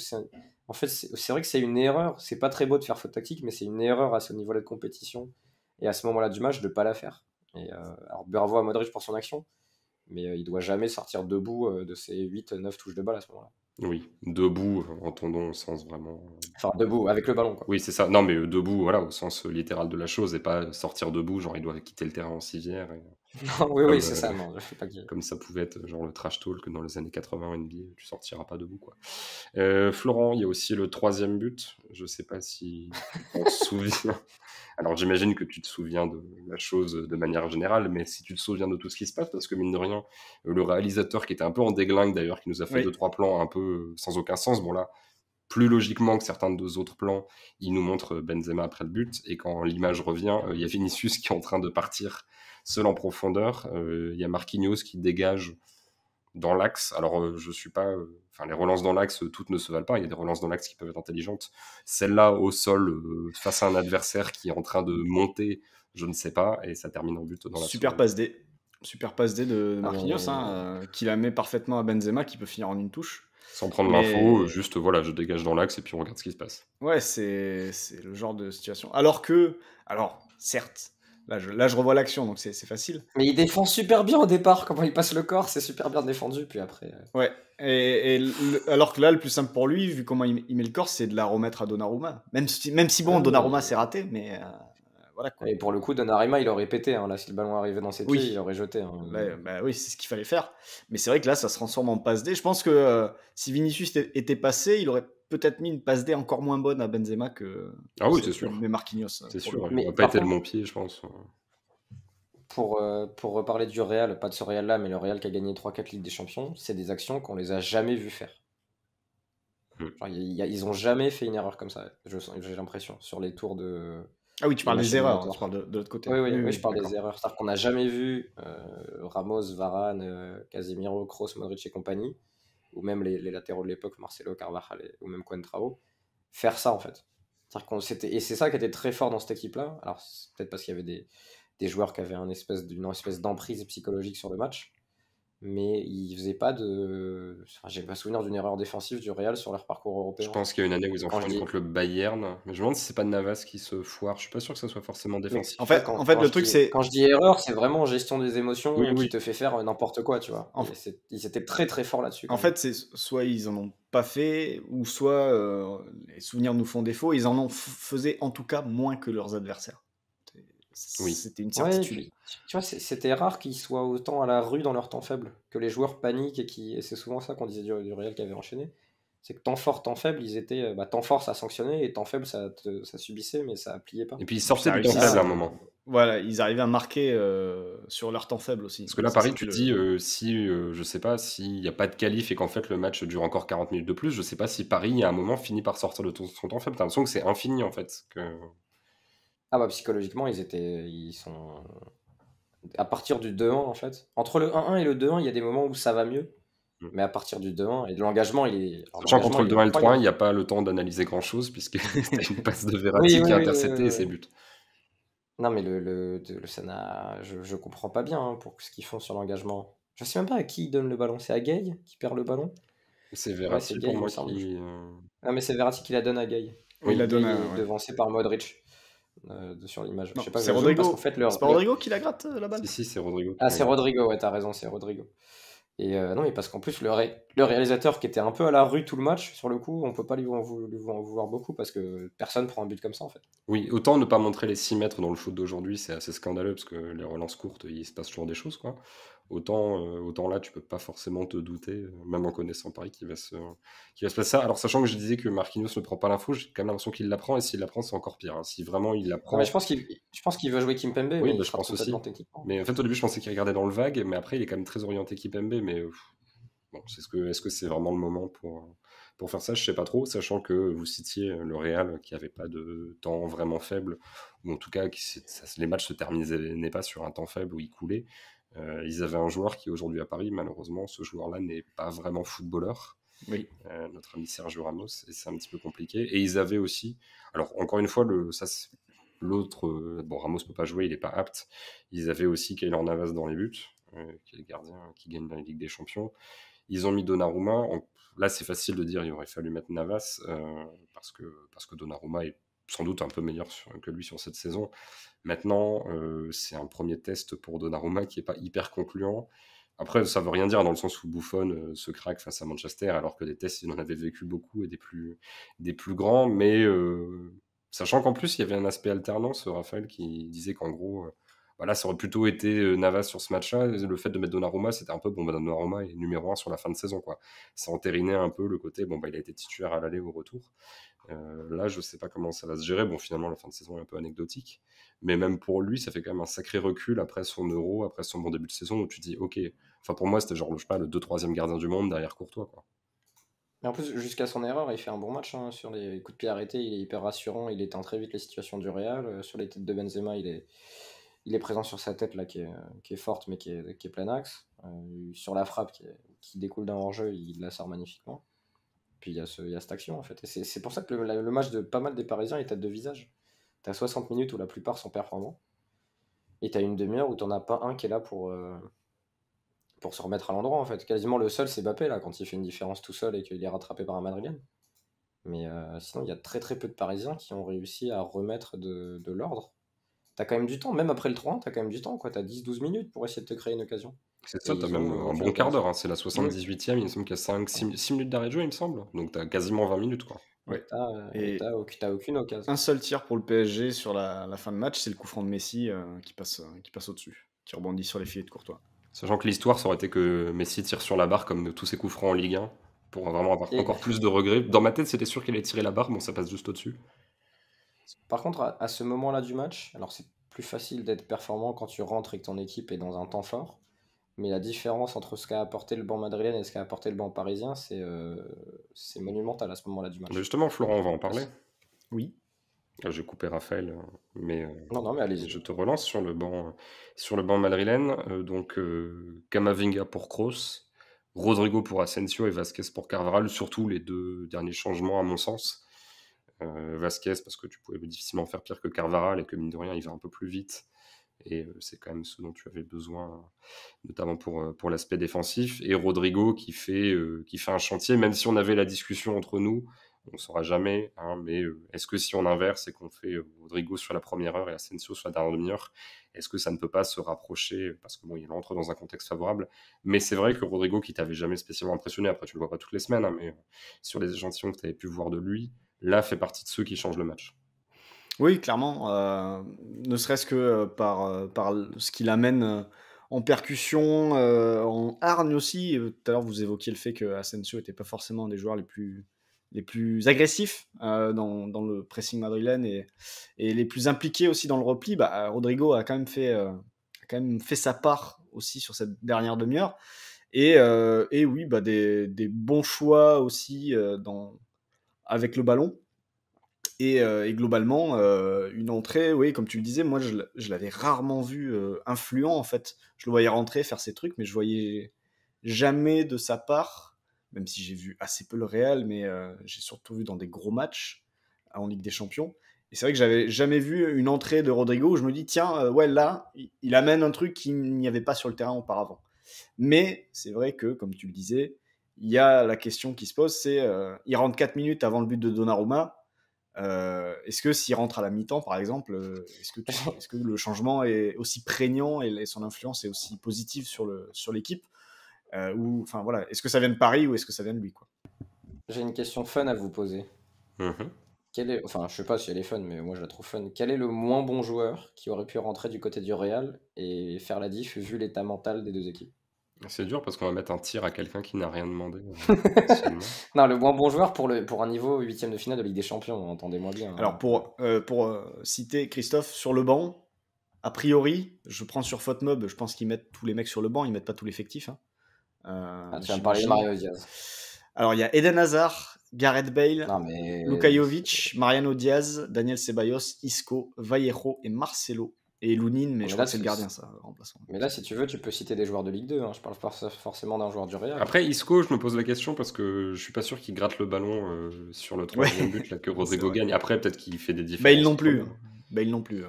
en fait c'est vrai que c'est une erreur, c'est pas très beau de faire faute tactique, mais c'est une erreur à ce niveau-là de compétition et à ce moment-là du match de pas la faire. Et alors bravo à Modric pour son action, mais il doit jamais sortir debout de ses 8-9 touches de balle à ce moment-là. Oui, debout, entendons au sens vraiment. Enfin, debout, avec le ballon, quoi. Oui, c'est ça. Non, mais debout, voilà, au sens littéral de la chose, et pas sortir debout, genre il doit quitter le terrain en civière, Non, oui, comme, c'est ça, non, je fais pas qu'il- comme ça pouvait être genre le trash talk dans les années 80 NBA, tu sortiras pas debout, quoi. Florent, il y a aussi le 3e but. Je sais pas si tu t'en souviens. Alors j'imagine que tu te souviens de la chose de manière générale, mais si tu te souviens de tout ce qui se passe, parce que mine de rien, le réalisateur qui était un peu en déglingue d'ailleurs, qui nous a fait Oui. 2-3 plans un peu sans aucun sens, bon là, plus logiquement que certains de nos autres plans, il nous montre Benzema après le but, et quand l'image revient, il y a Vinicius qui est en train de partir seul en profondeur, il y a Marquinhos qui dégage dans l'axe. Alors, je suis pas. Enfin, les relances dans l'axe, toutes ne se valent pas. Il y a des relances dans l'axe qui peuvent être intelligentes. Celle-là, au sol, face à un adversaire qui est en train de monter, je ne sais pas, et ça termine en but dans la Super seconde. passe D. Super passe D de Ah, Marquinhos, mais- hein, qui la met parfaitement à Benzema, qui peut finir en une touche. Sans prendre Mais- l'info, juste voilà, je dégage dans l'axe et puis on regarde ce qui se passe. Ouais, c'est le genre de situation. Alors, certes, là je revois l'action, donc c'est facile. Mais il défend super bien au départ, comment il passe le corps, c'est super bien défendu, puis après... Ouais, alors que là, le plus simple pour lui, vu comment il met le corps, c'est de la remettre à Donnarumma. Même si bon, Ah, Donnarumma mais- c'est raté, mais voilà quoi. Et pour le coup, Donnarumma, il aurait pété, hein, là, si le ballon arrivait dans ses Oui. pieds, il aurait jeté. Hein. Bah oui, c'est ce qu'il fallait faire. Mais c'est vrai que là, ça se transforme en passe D. Je pense que si Vinicius était passé, il aurait peut-être mis une passe D encore moins bonne à Benzema que Ah oui, celle c'est sûr. que met Marquinhos. C'est pour sûr, le coup. il Mais n'aurait pas par été de contre- mon pied, je pense. Pour reparler du Real, pas de ce Real-là, mais le Real qui a gagné 3-4 Ligues des Champions, c'est des actions qu'on les a jamais vues faire. Genre, ils ont jamais fait une erreur comme ça, j'ai l'impression, sur les tours de... Ah oui, tu parles les des matchs erreurs, éliminatoires. tu parles de l'autre côté. Oui, je parle d'accord. des erreurs. C'est-à-dire qu'on n'a jamais vu Ramos, Varane, Casemiro, Kroos, Modric et compagnie, ou même les latéraux de l'époque, Marcelo, Carvajal ou même Coentrao, faire ça en fait. Et c'est ça qui était très fort dans cette équipe-là. Alors c'est peut-être parce qu'il y avait des joueurs qui avaient une espèce d'emprise psychologique sur le match, mais ils faisaient pas de... Enfin, j'ai pas souvenir d'une erreur défensive du Real sur leur parcours européen. Je pense qu'il y a une année où ils ont Quand fait je une dis- contre le Bayern, mais je me demande si c'est pas Navas qui se foire. Je suis pas sûr que ça soit forcément Mais défensif. En fait, le truc, c'est. Quand je dis erreur, c'est vraiment gestion des émotions Oui, qui oui. te fait faire n'importe quoi, tu vois. En Ils étaient très très forts là-dessus. En fait, c'est soit ils en ont pas fait, ou soit les souvenirs nous font défaut. Ils en ont faisaient en tout cas moins que leurs adversaires. Oui. C'était une Ouais, certitude. puis, tu vois, c'était rare qu'ils soient autant à la rue dans leur temps faible, que les joueurs paniquent et c'est souvent ça qu'on disait du Real qui avait enchaîné. C'est que temps fort, temps faible, ils étaient. Temps fort, ça sanctionnait, et temps faible, ça subissait, mais ça pliait pas. Et puis ils sortaient Ça du temps réussit faible à à- un moment. Voilà, ils arrivaient à marquer sur leur temps faible aussi. Parce que là, Ça, Paris, c'était tu te le- dis, si, je sais pas, s'il n'y a pas de qualif et qu'en fait le match dure encore 40 minutes de plus, je sais pas si Paris, à un moment, finit par sortir de son temps faible. T'as l'impression que c'est infini, en fait. Ah bah psychologiquement, ils sont... À partir du 2-1, en fait. Entre le 1-1 et le 2-1, il y a des moments où ça va mieux. Mm. Mais à partir du 2-1, et l'engagement, il est... alors, Sachant l'engagement, qu'entre le il est 2-1 et le 3-1, il incroyable. n'y a pas le temps d'analyser grand-chose, puisque c'était une passe de Verratti Oui, qui oui, a oui, intercepté oui, et oui. c'est but. Non, mais ça je comprends pas bien pour ce qu'ils font sur l'engagement. Je sais même pas à qui ils donnent le ballon. C'est à Gay qui perd le ballon? C'est Ouais, Verratti c'est Gay, pour il me moi semble. qui. Ah, mais c'est Verratti qui la donne à Gay. Oui, il la donne Gay à- est ouais. devancé par Modric sur l'image. Non, Je sais pas, c'est je zoome Rodrigo. parce qu'en fait, C'est pas Rodrigo qui la gratte la balle. Si, c'est Rodrigo. Ah, c'est Rodrigo, ouais, t'as raison, c'est Rodrigo. Et non, mais parce qu'en plus, le réalisateur qui était un peu à la rue tout le match, sur le coup, on peut pas lui en vouloir beaucoup parce que personne prend un but comme ça, en fait. Oui, autant ne pas montrer les 6 mètres dans le foot d'aujourd'hui, c'est assez scandaleux parce que les relances courtes, il se passe toujours des choses, quoi. Autant là, tu peux pas forcément te douter, même en connaissant Paris, qu'il va se passer ça. Alors, sachant que je disais que Marquinhos ne prend pas l'info, j'ai quand même l'impression qu'il l'apprend, et s'il l'apprend, c'est encore pire, hein. Si vraiment il Non, mais l'apprend, je pense qu'il veut jouer Kimpembe, oui, mais bah, il je se rate pense aussi. complètement techniquement. Mais en fait, au début, je pensais qu'il regardait dans le vague, mais après, il est quand même très orienté Kipembe, mais bon, est-ce que c'est vraiment le moment pour faire ça? Je sais pas trop, sachant que vous citiez le Real qui avait pas de temps vraiment faible, ou en tout cas, les matchs se terminaient pas sur un temps faible où ils coulaient. Ils avaient un joueur qui aujourd'hui à Paris, malheureusement, ce joueur-là n'est pas vraiment footballeur, Oui. notre ami Sergio Ramos, et c'est un petit peu compliqué. Et ils avaient aussi, alors encore une fois, l'autre, bon, Ramos peut pas jouer, il est pas apte. Ils avaient aussi Keylor Navas dans les buts, qui est le gardien qui gagne la Ligue des Champions. Ils ont mis Donnarumma. Là, c'est facile de dire il aurait fallu mettre Navas, parce que Donnarumma est sans doute un peu meilleur que lui sur cette saison. Maintenant, c'est un premier test pour Donnarumma qui n'est pas hyper concluant. Après, ça veut rien dire dans le sens où Buffon se craque face à Manchester, alors que des tests, il en avait vécu beaucoup et des plus grands. Mais sachant qu'en plus, il y avait un aspect alternance, Raphaël, qui disait qu'en gros, voilà, ça aurait plutôt été Navas sur ce match-là. Le fait de mettre Donnarumma, c'était un peu, bon, bah, Donnarumma est numéro 1 sur la fin de saison, quoi. Ça entérinait un peu le côté, bon, bah, il a été titulaire à l'aller ou au retour. Là, je sais pas comment ça va se gérer. Bon, finalement, la fin de saison est un peu anecdotique. Mais même pour lui, ça fait quand même un sacré recul après son Euro, après son bon début de saison, où tu dis, ok, enfin pour moi, c'était genre, je sais pas, le 2-3e gardien du monde derrière Courtois, quoi. Mais en plus, jusqu'à son erreur, il fait un bon match hein, sur les coups de pied arrêtés. Il est hyper rassurant. Il éteint très vite les situations du Real. Sur les têtes de Benzema, il est présent sur sa tête là, qui est forte, mais qui est plein axe. Sur la frappe qui découle d'un hors-jeu, il la sort magnifiquement. Puis il y a cette action en fait. Et c'est pour ça que le match de pas mal des Parisiens est tête de visage. T'as 60 minutes où la plupart sont performants. Et t'as une demi-heure où t'en as pas un qui est là pour se remettre à l'endroit en fait. Quasiment le seul, c'est Mbappé là, quand il fait une différence tout seul et qu'il est rattrapé par un Madrilène. Mais sinon, il y a très très peu de Parisiens qui ont réussi à remettre de l'ordre. T'as quand même du temps, même après le 3-1, t'as quand même du temps, quoi. T'as 10-12 minutes pour essayer de te créer une occasion. C'est Et ça, t'as ils même ont un aucune bon quart occasion. d'heure, hein. C'est la 78e, il me semble qu'il y a 6 minutes d'arrêt de jeu, il me semble. Donc t'as quasiment 20 minutes, quoi. Ouais. Et Et t'as aucune occasion. un seul tir pour le PSG sur la fin de match, c'est le coup franc de Messi qui passe au-dessus, qui rebondit sur les filets de Courtois. Sachant que l'histoire, ça aurait été que Messi tire sur la barre comme tous ses coups francs en Ligue 1, pour vraiment avoir Et encore plus de regrets. Dans ma tête, c'était sûr qu'il allait tirer la barre, bon, ça passe juste au-dessus. par contre, à ce moment-là du match, alors c'est plus facile d'être performant quand tu rentres et que ton équipe est dans un temps fort. Mais la différence entre ce qu'a apporté le banc madrilène et ce qu'a apporté le banc parisien, c'est monumental à ce moment-là du Mais match. justement, Florent, on va en parler. Oui. J'ai coupé Raphaël, mais Non, mais allez-y. je te relance sur le banc madrilène. Donc, Camavinga pour Kroos, Rodrigo pour Asensio et Vasquez pour Carvajal, surtout les deux derniers changements à mon sens. Vasquez, parce que tu pouvais difficilement faire pire que Carvajal et que mine de rien, il va un peu plus vite. Et c'est quand même ce dont tu avais besoin, notamment pour l'aspect défensif. Et Rodrigo qui fait un chantier, même si on avait la discussion entre nous, on ne saura jamais, hein, mais est-ce que si on inverse et qu'on fait Rodrigo sur la première heure et Asensio sur la dernière demi-heure, est-ce que ça ne peut pas se rapprocher, parce que bon, il entre dans un contexte favorable, mais c'est vrai que Rodrigo, qui t'avait jamais spécialement impressionné, après tu le vois pas toutes les semaines, hein, mais sur les échantillons que tu avais pu voir de lui, là fait partie de ceux qui changent le match. Oui, clairement, ne serait-ce que par ce qu'il amène en percussion, en hargne aussi. Tout à l'heure, vous évoquiez le fait que Asensio n'était pas forcément un des joueurs les plus agressifs dans le pressing madrilène et les plus impliqués aussi dans le repli. Bah, Rodrigo a quand même fait sa part aussi sur cette dernière demi-heure. Et oui, bah, des bons choix aussi avec le ballon. Et globalement, une entrée, oui, comme tu le disais, moi je l'avais rarement vu influent en fait. Je le voyais rentrer, faire ses trucs, mais je voyais jamais de sa part, même si j'ai vu assez peu le Real, mais j'ai surtout vu dans des gros matchs en Ligue des Champions. Et c'est vrai que j'avais jamais vu une entrée de Rodrigo où je me dis, tiens, ouais, là, il amène un truc qu'il n'y avait pas sur le terrain auparavant. Mais c'est vrai que, comme tu le disais, il y a la question qui se pose, c'est il rentre 4 minutes avant le but de Donnarumma. Est-ce que s'il rentre à la mi-temps, par exemple, est-ce que le changement est aussi prégnant et son influence est aussi positive sur l'équipe ou, enfin, voilà, est-ce que ça vient de Paris ou est-ce que ça vient de lui, quoi. J'ai une question fun à vous poser. Mhm. Enfin, je sais pas si elle est fun, mais moi je la trouve fun. Quel est le moins bon joueur qui aurait pu rentrer du côté du Real et faire la diff vu l'état mental des deux équipes? C'est dur parce qu'on va mettre un tir à quelqu'un qui n'a rien demandé initialement. Non, le moins bon joueur pour un niveau huitième de finale de Ligue des Champions, entendez-moi bien. Alors, pour citer Christophe, sur le banc, a priori, je prends sur FotMob, je pense qu'ils mettent tous les mecs sur le banc, ils mettent pas tout l'effectif. Tu vas me parler de Mario Diaz. Alors, il y a Eden Hazard, Gareth Bale, Non, mais... Luka Jovic, Mariano Diaz, Daniel Ceballos, Isco, Vallejo et Marcelo. Et Lounine, mais je crois que c'est le gardien, ça, remplaçant. Mais là, si tu veux, tu peux citer des joueurs de Ligue 2. Hein. Je parle pas forcément d'un joueur du Real. Après, Isco, je me pose la question parce que je suis pas sûr qu'il gratte le ballon sur le troisième but là, que Rodrigo gagne. Après, peut-être qu'il fait des différences. Bale non plus. Bale non plus.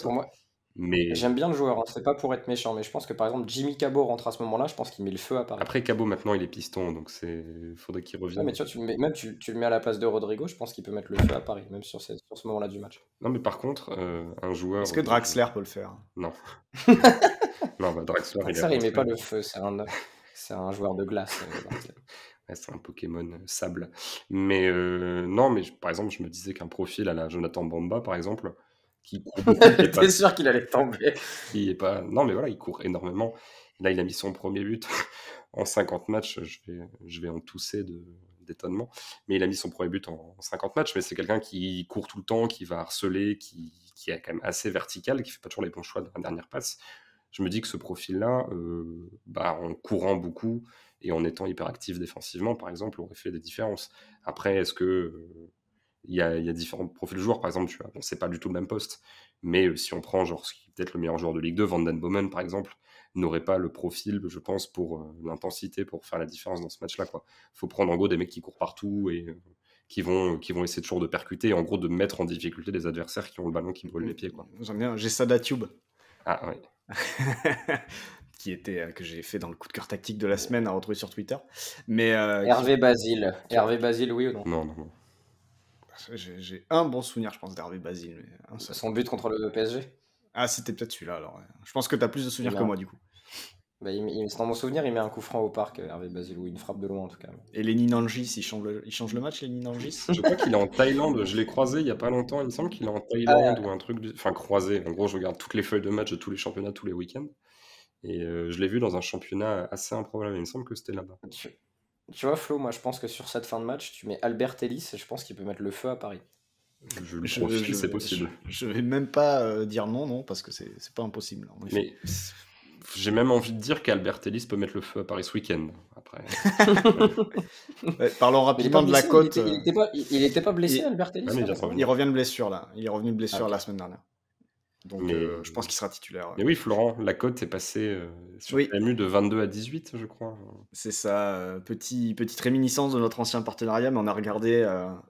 Pour moi, j'aime bien le joueur. Hein. C'est pas pour être méchant, mais je pense que par exemple, Jimmy Cabot rentre à ce moment-là. Je pense qu'il met le feu à Paris. Après, Cabot, maintenant, il est piston, donc faudrait qu'il revienne. Ouais, mais tu vois, tu le mets à la place de Rodrigo, je pense qu'il peut mettre le feu à Paris, même sur ce moment-là du match. Non, mais par contre, un joueur. Est-ce que Draxler peut le faire? Non. Non, bah, Draxler, il met pas le feu, c'est un joueur de glace. Ouais, c'est un Pokémon sable. Mais non, mais par exemple, je me disais qu'un profil à la Jonathan Bamba, par exemple, qui court beaucoup. T'es sûr qu'il allait tomber? Non, mais voilà, il court énormément. Là, il a mis son premier but en 50 matchs. Je vais en tousser d'étonnement. Mais il a mis son premier but en 50 matchs. Mais c'est quelqu'un qui court tout le temps, qui va harceler, qui est quand même assez vertical, qui fait pas toujours les bons choix dans la dernière passe. Je me dis que ce profil-là, en courant beaucoup et en étant hyper actif défensivement, par exemple, aurait fait des différences. Après, est-ce que il y a différents profils de joueurs, par exemple, c'est pas du tout le même poste, mais si on prend genre ce qui est peut-être le meilleur joueur de Ligue 2, Van Den Bomen, par exemple, n'aurait pas le profil, je pense, pour l'intensité, pour faire la différence dans ce match-là, quoi. Faut prendre en gros des mecs qui courent partout et qui vont essayer toujours de percuter et en gros de mettre en difficulté des adversaires qui ont le ballon qui brûle les pieds, quoi. J'aime bien, j'ai Sada Tube. Ah ouais. Que j'ai fait dans le coup de cœur tactique de la semaine à retrouver sur Twitter. Mais Hervé Basile, oui ou non? Non. J'ai un bon souvenir, je pense, d'Hervé Basile. Mais son but contre le PSG? Ah, c'était peut-être celui-là, alors. Ouais. Je pense que tu as plus de souvenirs que moi, du coup. Bah, dans mon souvenir, il met un coup franc au parc, Hervé Basile, ou une frappe de loin, en tout cas. Et Lenny Nangis, il change le match, Lenny Nangis? Je crois qu'il est en Thaïlande, je l'ai croisé il y a pas longtemps, il me semble qu'il est en Thaïlande ou un truc... Enfin, croisé, en gros, je regarde toutes les feuilles de match de tous les championnats, tous les week-ends. Et je l'ai vu dans un championnat assez improbable, il me semble que c'était là-bas. Tu vois, Flo, moi je pense que sur cette fin de match, tu mets Albert Ellis et je pense qu'il peut mettre le feu à Paris. C'est possible. Je vais même pas dire non, parce que c'est pas impossible. Mais j'ai même envie de dire qu'Albert Ellis peut mettre le feu à Paris ce week-end. Après. Ouais, parlons rapidement de la cote. Il était pas blessé, Albert Ellis? Il revient de blessure là. Il est revenu de blessure la semaine dernière. Donc je pense qu'il sera titulaire. Mais oui, Florent, la cote est passée sur PMU de 22 à 18, je crois. C'est ça, petite réminiscence de notre ancien partenariat, mais on a regardé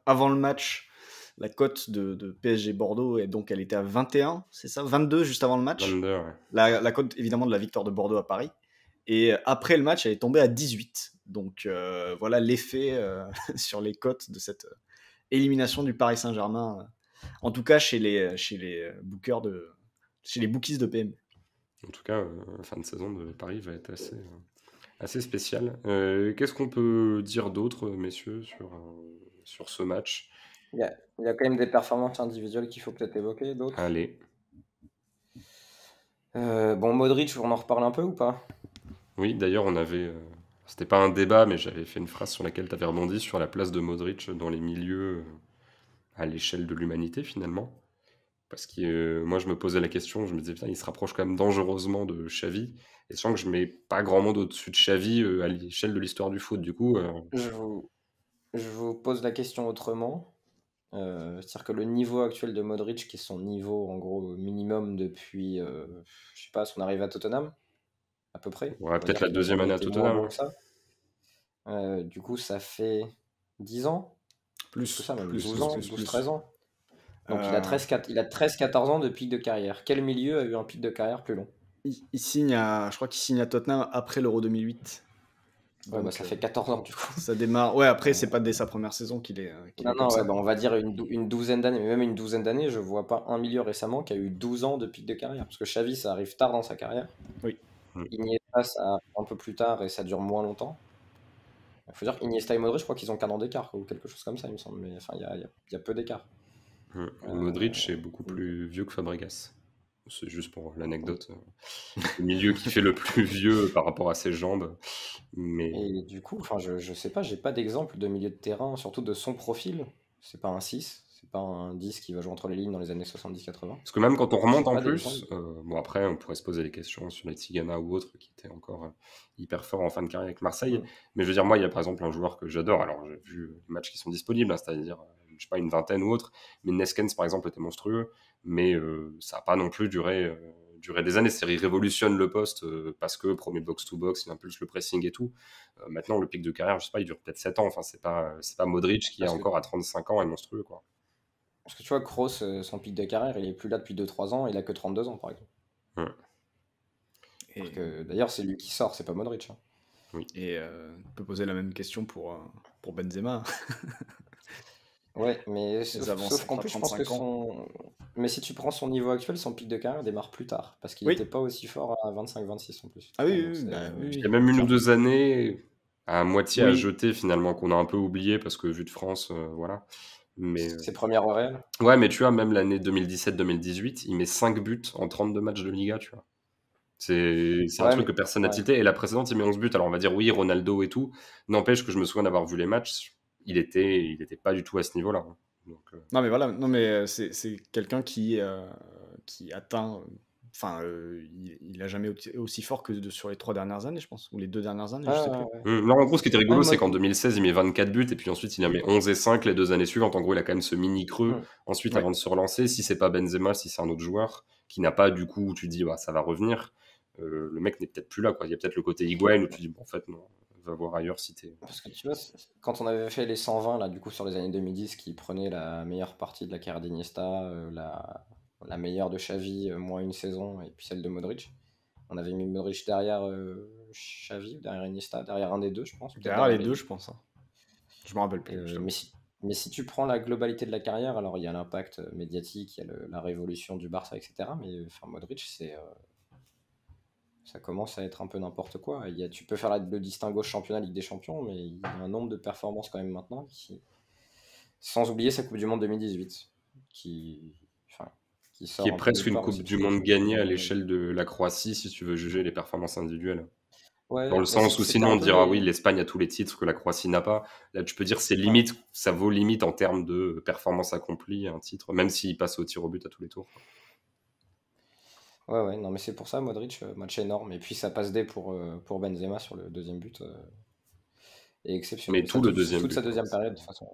avant le match la cote de PSG Bordeaux, et donc elle était à 21, c'est ça? 22 juste avant le match. 22, ouais. La cote évidemment de la victoire de Bordeaux à Paris. Et après le match, elle est tombée à 18. Donc voilà l'effet sur les cotes de cette élimination du Paris Saint-Germain. En tout cas, chez les bookers chez les bookies de PM. En tout cas, la fin de saison de Paris va être assez spéciale. Qu'est-ce qu'on peut dire d'autre, messieurs, sur ce match? Il y a quand même des performances individuelles qu'il faut peut-être évoquer, d'autres. Allez. Modric, on en reparle un peu ou pas? Oui, d'ailleurs, c'était pas un débat, mais j'avais fait une phrase sur laquelle tu avais rebondi sur la place de Modric dans les milieux à l'échelle de l'humanité, finalement. Parce que moi, je me posais la question, je me disais, putain, il se rapproche quand même dangereusement de Xavi. Et sachant que je mets pas grand monde au-dessus de Xavi à l'échelle de l'histoire du foot. Du coup, je vous pose la question autrement. C'est-à-dire que le niveau actuel de Modric, qui est son niveau en gros minimum depuis, je sais pas, son arrivée à Tottenham, à peu près. Ouais, peut-être la deuxième année à Tottenham. Du coup, ça fait 10 ans? Plus que ça, même plus, 12 ans, 12-13 ans. Donc il a 13-14 ans de pic de carrière. Quel milieu a eu un pic de carrière plus long? Je crois qu'il signe à Tottenham après l'Euro 2008. Donc, ça fait 14 ans du coup. Ça démarre. Ouais, après, c'est pas dès sa première saison qu'il est. On va dire une douzaine d'années. Mais même une douzaine d'années, je vois pas un milieu récemment qui a eu 12 ans de pic de carrière. Parce que Xavi, ça arrive tard dans sa carrière. Oui. Iniesta, ça arrive un peu plus tard et ça dure moins longtemps. Il faut dire qu'Iniesta et Modric, je crois qu'ils ont qu'un an d'écart, ou quelque chose comme ça, il me semble. Mais enfin, il y a peu d'écart. Modric est beaucoup plus vieux que Fabregas. C'est juste pour l'anecdote. Le milieu qui fait le plus vieux par rapport à ses jambes. Mais Et du coup, enfin, je sais pas, j'ai pas d'exemple de milieu de terrain, surtout de son profil. C'est pas un 6, c'est pas un 10 qui va jouer entre les lignes dans les années 70-80. parce que même quand on J'ai remonte en pas d'exemple. plus, bon après on pourrait se poser des questions sur les Tigana ou autres qui étaient encore hyper forts en fin de carrière avec Marseille. Mm. Mais je veux dire, moi il y a par exemple un joueur que j'adore, alors j'ai vu les matchs qui sont disponibles, hein, c'est-à-dire je sais pas une vingtaine ou autre, mais Neskens par exemple était monstrueux, mais ça n'a pas non plus duré des années. C'est-à-dire, il révolutionne le poste parce que premier box-to-box, il impulse le pressing et tout. Maintenant le pic de carrière, je sais pas, il dure peut-être 7 ans, enfin c'est pas Modric qui est Parce que, encore à 35 ans est monstrueux quoi. parce que tu vois, Kroos, son pic de carrière, il est plus là depuis 2-3 ans, il a que 32 ans par exemple. Ouais. Parce Et, que d'ailleurs, c'est lui qui sort, c'est pas Modric, hein. et on peut poser la même question pour Benzema. Ouais, mais Les avancées sauf qu'en à plus, je pense que 35 ans. Mais si tu prends son niveau actuel, son pic de carrière démarre plus tard. Parce qu'il Oui. n'était pas aussi fort à 25-26 en plus. Ah oui, Donc oui, c'est- bah oui, Il y oui. a même une ou Clairement. 2 années à moitié à Oui. jeter finalement, qu'on a un peu oublié parce que vu de France, voilà. Mais Ses premières au Real. ouais, mais tu vois, même l'année 2017-2018, il met 5 buts en 32 matchs de Liga, tu vois. C'est un Ouais, truc mais que personne n'a ouais. tilté. Et la précédente, il met 11 buts. Alors on va dire oui, Ronaldo et tout. N'empêche que je me souviens d'avoir vu les matchs, il était pas du tout à ce niveau-là, hein. Donc, Non, mais voilà, non, mais c'est quelqu'un qui atteint. Enfin, il a jamais été aussi fort que sur les 3 dernières années, je pense, ou les 2 dernières années, je sais Ah, plus. ouais. Non, en gros, ce qui était Ouais, rigolo, c'est moi, qu'en 2016, il met 24 buts, et puis ensuite, il en met 11 et 5 les 2 années suivantes. En gros, il a quand même ce mini creux, hmm. ensuite, Ouais. avant de se relancer. Si c'est pas Benzema, si c'est un autre joueur, qui n'a pas, du coup, où tu dis, bah, ça va revenir, le mec n'est peut-être plus là, quoi. Il y a peut-être le côté Higuain où tu dis, bon, en fait, non, va voir ailleurs si t'es. Parce que tu vois, quand on avait fait les 120, là, du coup, sur les années 2010, qui prenaient la meilleure partie de la carrière d'Iniesta, la meilleure de Xavi, moins une saison, et puis celle de Modric. On avait mis Modric derrière Xavi, derrière Iniesta, derrière un des deux, je pense, peut-être Derrière les les deux, deux. je pense, hein. Je me rappelle plus, je t'avoue. Mais si tu prends la globalité de la carrière, alors il y a l'impact médiatique, il y a la révolution du Barça, etc. Mais enfin, Modric, ça commence à être un peu n'importe quoi. Tu peux faire le distinguo championnat Ligue des Champions, mais il y a un nombre de performances quand même maintenant sans oublier sa Coupe du Monde 2018, qui, enfin, qui Qui est sort un peu presque nulle une part Coupe aussi, du parce que Monde c'est une Coupe gagnée du à Monde. l'échelle de la Croatie, si tu veux juger les performances individuelles. Dans Ouais, le mais sens où c'était sinon un on peu dira oui, les. l'Espagne a tous les titres que la Croatie n'a pas. Là, tu peux dire c'est Ouais. limite, ça vaut limite en termes de performance accomplie un titre, même s'il passe au tir au but à tous les tours. Ouais, non, mais c'est pour ça, Modric, match énorme. Et puis ça passe D pour Benzema sur le deuxième but. Est Mais exceptionnel. tout le deuxième Toute sa but, hein, deuxième période, de toute façon.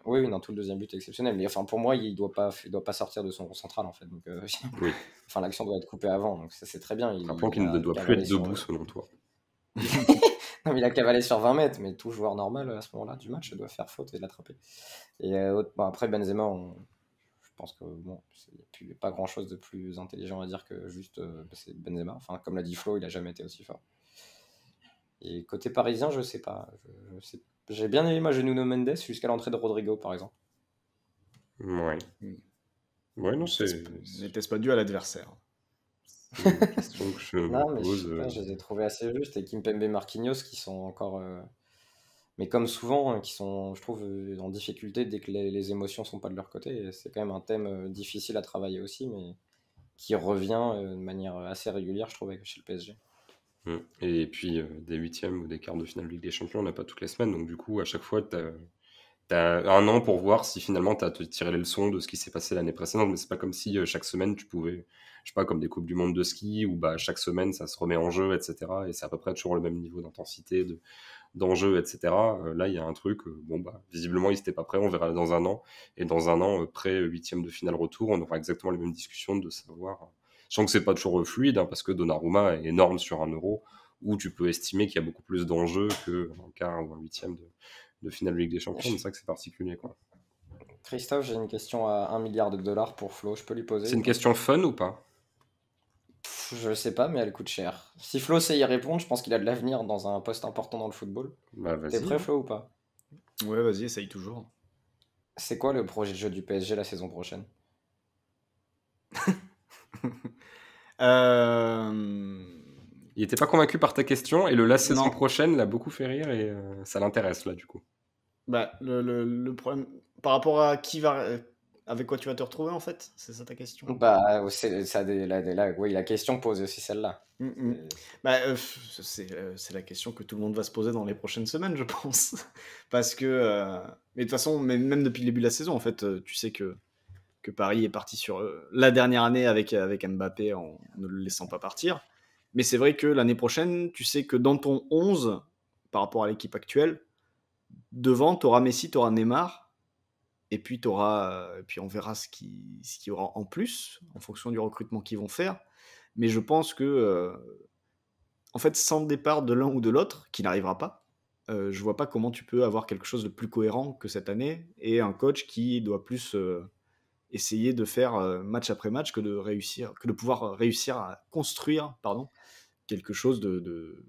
Oui, oui, non, tout le deuxième but est exceptionnel. Mais enfin, pour moi, il doit pas sortir de son rond central, en fait. Donc, Oui. enfin, l'action doit être coupée avant. Donc, ça, c'est très bien. Rappelons Il qu'il ne a doit plus cavalé être sur. debout selon toi. Non, mais il a cavalé sur 20 mètres. Mais tout joueur normal, à ce moment-là, du match, doit faire faute et l'attraper. Et bon, après, Benzema, je pense que bon, il n'y a pas grand-chose de plus intelligent à dire que juste c'est Benzema. Enfin, comme l'a dit Flo, il a jamais été aussi fort. Et côté parisien, je sais pas. J'ai bien aimé moi Nuno Mendes jusqu'à l'entrée de Rodrigo, par exemple. Ouais. Ouais, non, c'est N'était-ce pas dû à l'adversaire? une question que je me Non, mais je pose. sais pas, je les ai trouvés assez justes. Et Kimpembe, Marquinhos, qui sont encore, mais comme souvent, qui sont, je trouve, en difficulté dès que les émotions sont pas de leur côté. Et c'est quand même un thème difficile à travailler aussi, mais qui revient de manière assez régulière, je trouve, chez le PSG. Et puis des huitièmes ou des quarts de finale de Ligue des Champions, on n'a pas toutes les semaines, donc du coup, à chaque fois, t'as un an pour voir si finalement t'as tiré les leçons de ce qui s'est passé l'année précédente, mais c'est pas comme si chaque semaine tu pouvais, je sais pas, comme des Coupes du Monde de ski, où bah, chaque semaine ça se remet en jeu, etc. Et c'est à peu près toujours le même niveau d'intensité, d'enjeu, etc. Là, il y a un truc, bon, bah, visiblement, ils n'étaient pas prêts, on verra dans un an. Et dans un an, près huitième de finale retour, on aura exactement les mêmes discussions de savoir. Je sens que c'est pas toujours fluide, hein, parce que Donnarumma est énorme sur un euro, où tu peux estimer qu'il y a beaucoup plus d'enjeux qu'un quart ou un huitième de finale de Ligue des Champions, mais c'est vrai que c'est particulier, quoi. Christophe, j'ai une question à 1 milliard de dollars pour Flo, je peux lui poser C'est ou une pas? question fun ou pas? Je sais pas, mais elle coûte cher. Si Flo sait y répondre, je pense qu'il a de l'avenir dans un poste important dans le football. Bah, T'es vas-y, prêt, hein. Flo, ou pas? Ouais, vas-y, essaye toujours. C'est quoi le projet de jeu du PSG la saison prochaine? Euh, Il était pas convaincu par ta question, et la saison Non. prochaine l'a beaucoup fait rire, et ça l'intéresse, là, du coup. Bah, le problème, par rapport à qui va, avec quoi tu vas te retrouver en fait? C'est ça ta question? Bah, oui, la question pose aussi celle-là. Mmh mh. Bah, c'est la question que tout le monde va se poser dans les prochaines semaines, je pense. Parce que, mais de toute façon, même depuis le début de la saison, en fait, tu sais que Paris est parti sur, la dernière année avec Mbappé en ne le laissant pas partir. Mais c'est vrai que l'année prochaine, tu sais que dans ton 11, par rapport à l'équipe actuelle, devant, tu auras Messi, tu auras Neymar, et puis puis on verra ce qu'il y aura en plus, en fonction du recrutement qu'ils vont faire. Mais je pense que, en fait, sans le départ de l'un ou de l'autre, qui n'arrivera pas, je vois pas comment tu peux avoir quelque chose de plus cohérent que cette année et un coach qui doit plus essayer de faire match après match que de pouvoir réussir à construire, pardon, quelque chose de.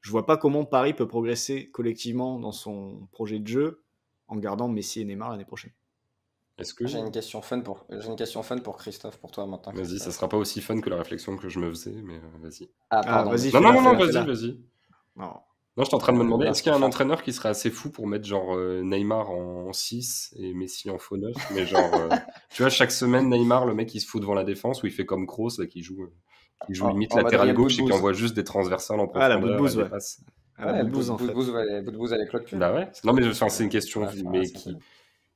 Je vois pas comment Paris peut progresser collectivement dans son projet de jeu en gardant Messi et Neymar l'année prochaine. Est-ce que... J'ai une question fun pour Christophe, pour toi maintenant. Vas-y, ça sera pas aussi fun que la réflexion que je me faisais, mais vas-y. Ah, Ah, pardon. vas-y, Non, fais-la, non, non, non, fais-la, vas-y, fais-la. vas-y. Non. Non, j'étais en train de me demander, non, est-ce qu'il y a un enfin- entraîneur qui serait assez fou pour mettre genre Neymar en 6 et Messi en faux 9, mais genre, tu vois, chaque semaine, Neymar, le mec, il se fout devant la défense, ou il fait comme Kroos, là, qui joue limite en mode latéral Real gauche et qui Boudbouz. envoie juste des transversales en Ah, la profondeur et boudbouze, des ouais. passes. À la Ouais, boudbouze, en fait. Boudbouz avec Claude Puel. Bah ouais. Non, mais enfin, c'est une question Ouais, enfin, mais c'est cool.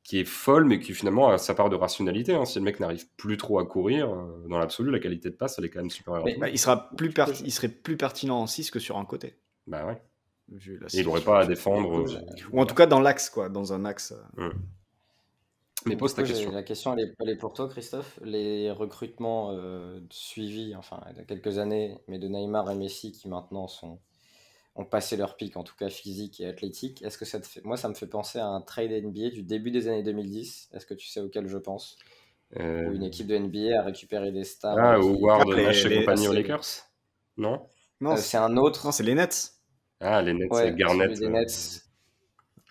qui est folle, mais qui finalement a sa part de rationalité. Hein. Si le mec n'arrive plus trop à courir, dans l'absolu, la qualité de passe, elle est quand même supérieure à Mais- tout. Bah, il serait plus pertinent en 6 que sur un côté. Bah ouais. Vu la Et il n'aurait situation pas à actuelle. défendre. Ou en tout cas dans l'axe, quoi, dans un axe. Mais Du pose ta coup, question. la question, elle est pour toi, Christophe. Les recrutements suivis, enfin, il y a quelques années, mais de Neymar et Messi qui maintenant ont passé leur pic, en tout cas physique et athlétique. Est-ce que ça te fait... Moi, ça me fait penser à un trade NBA du début des années 2010. Est-ce que tu sais auquel je pense? Où une équipe de NBA a récupéré des stars Ah, qui Howard, les- Nash et les- compagnie aux assez- Lakers. Non. Non, c'est un autre. non, c'est les Nets. Ah, les Nets, Ouais, c'est Garnett. celui des Nets.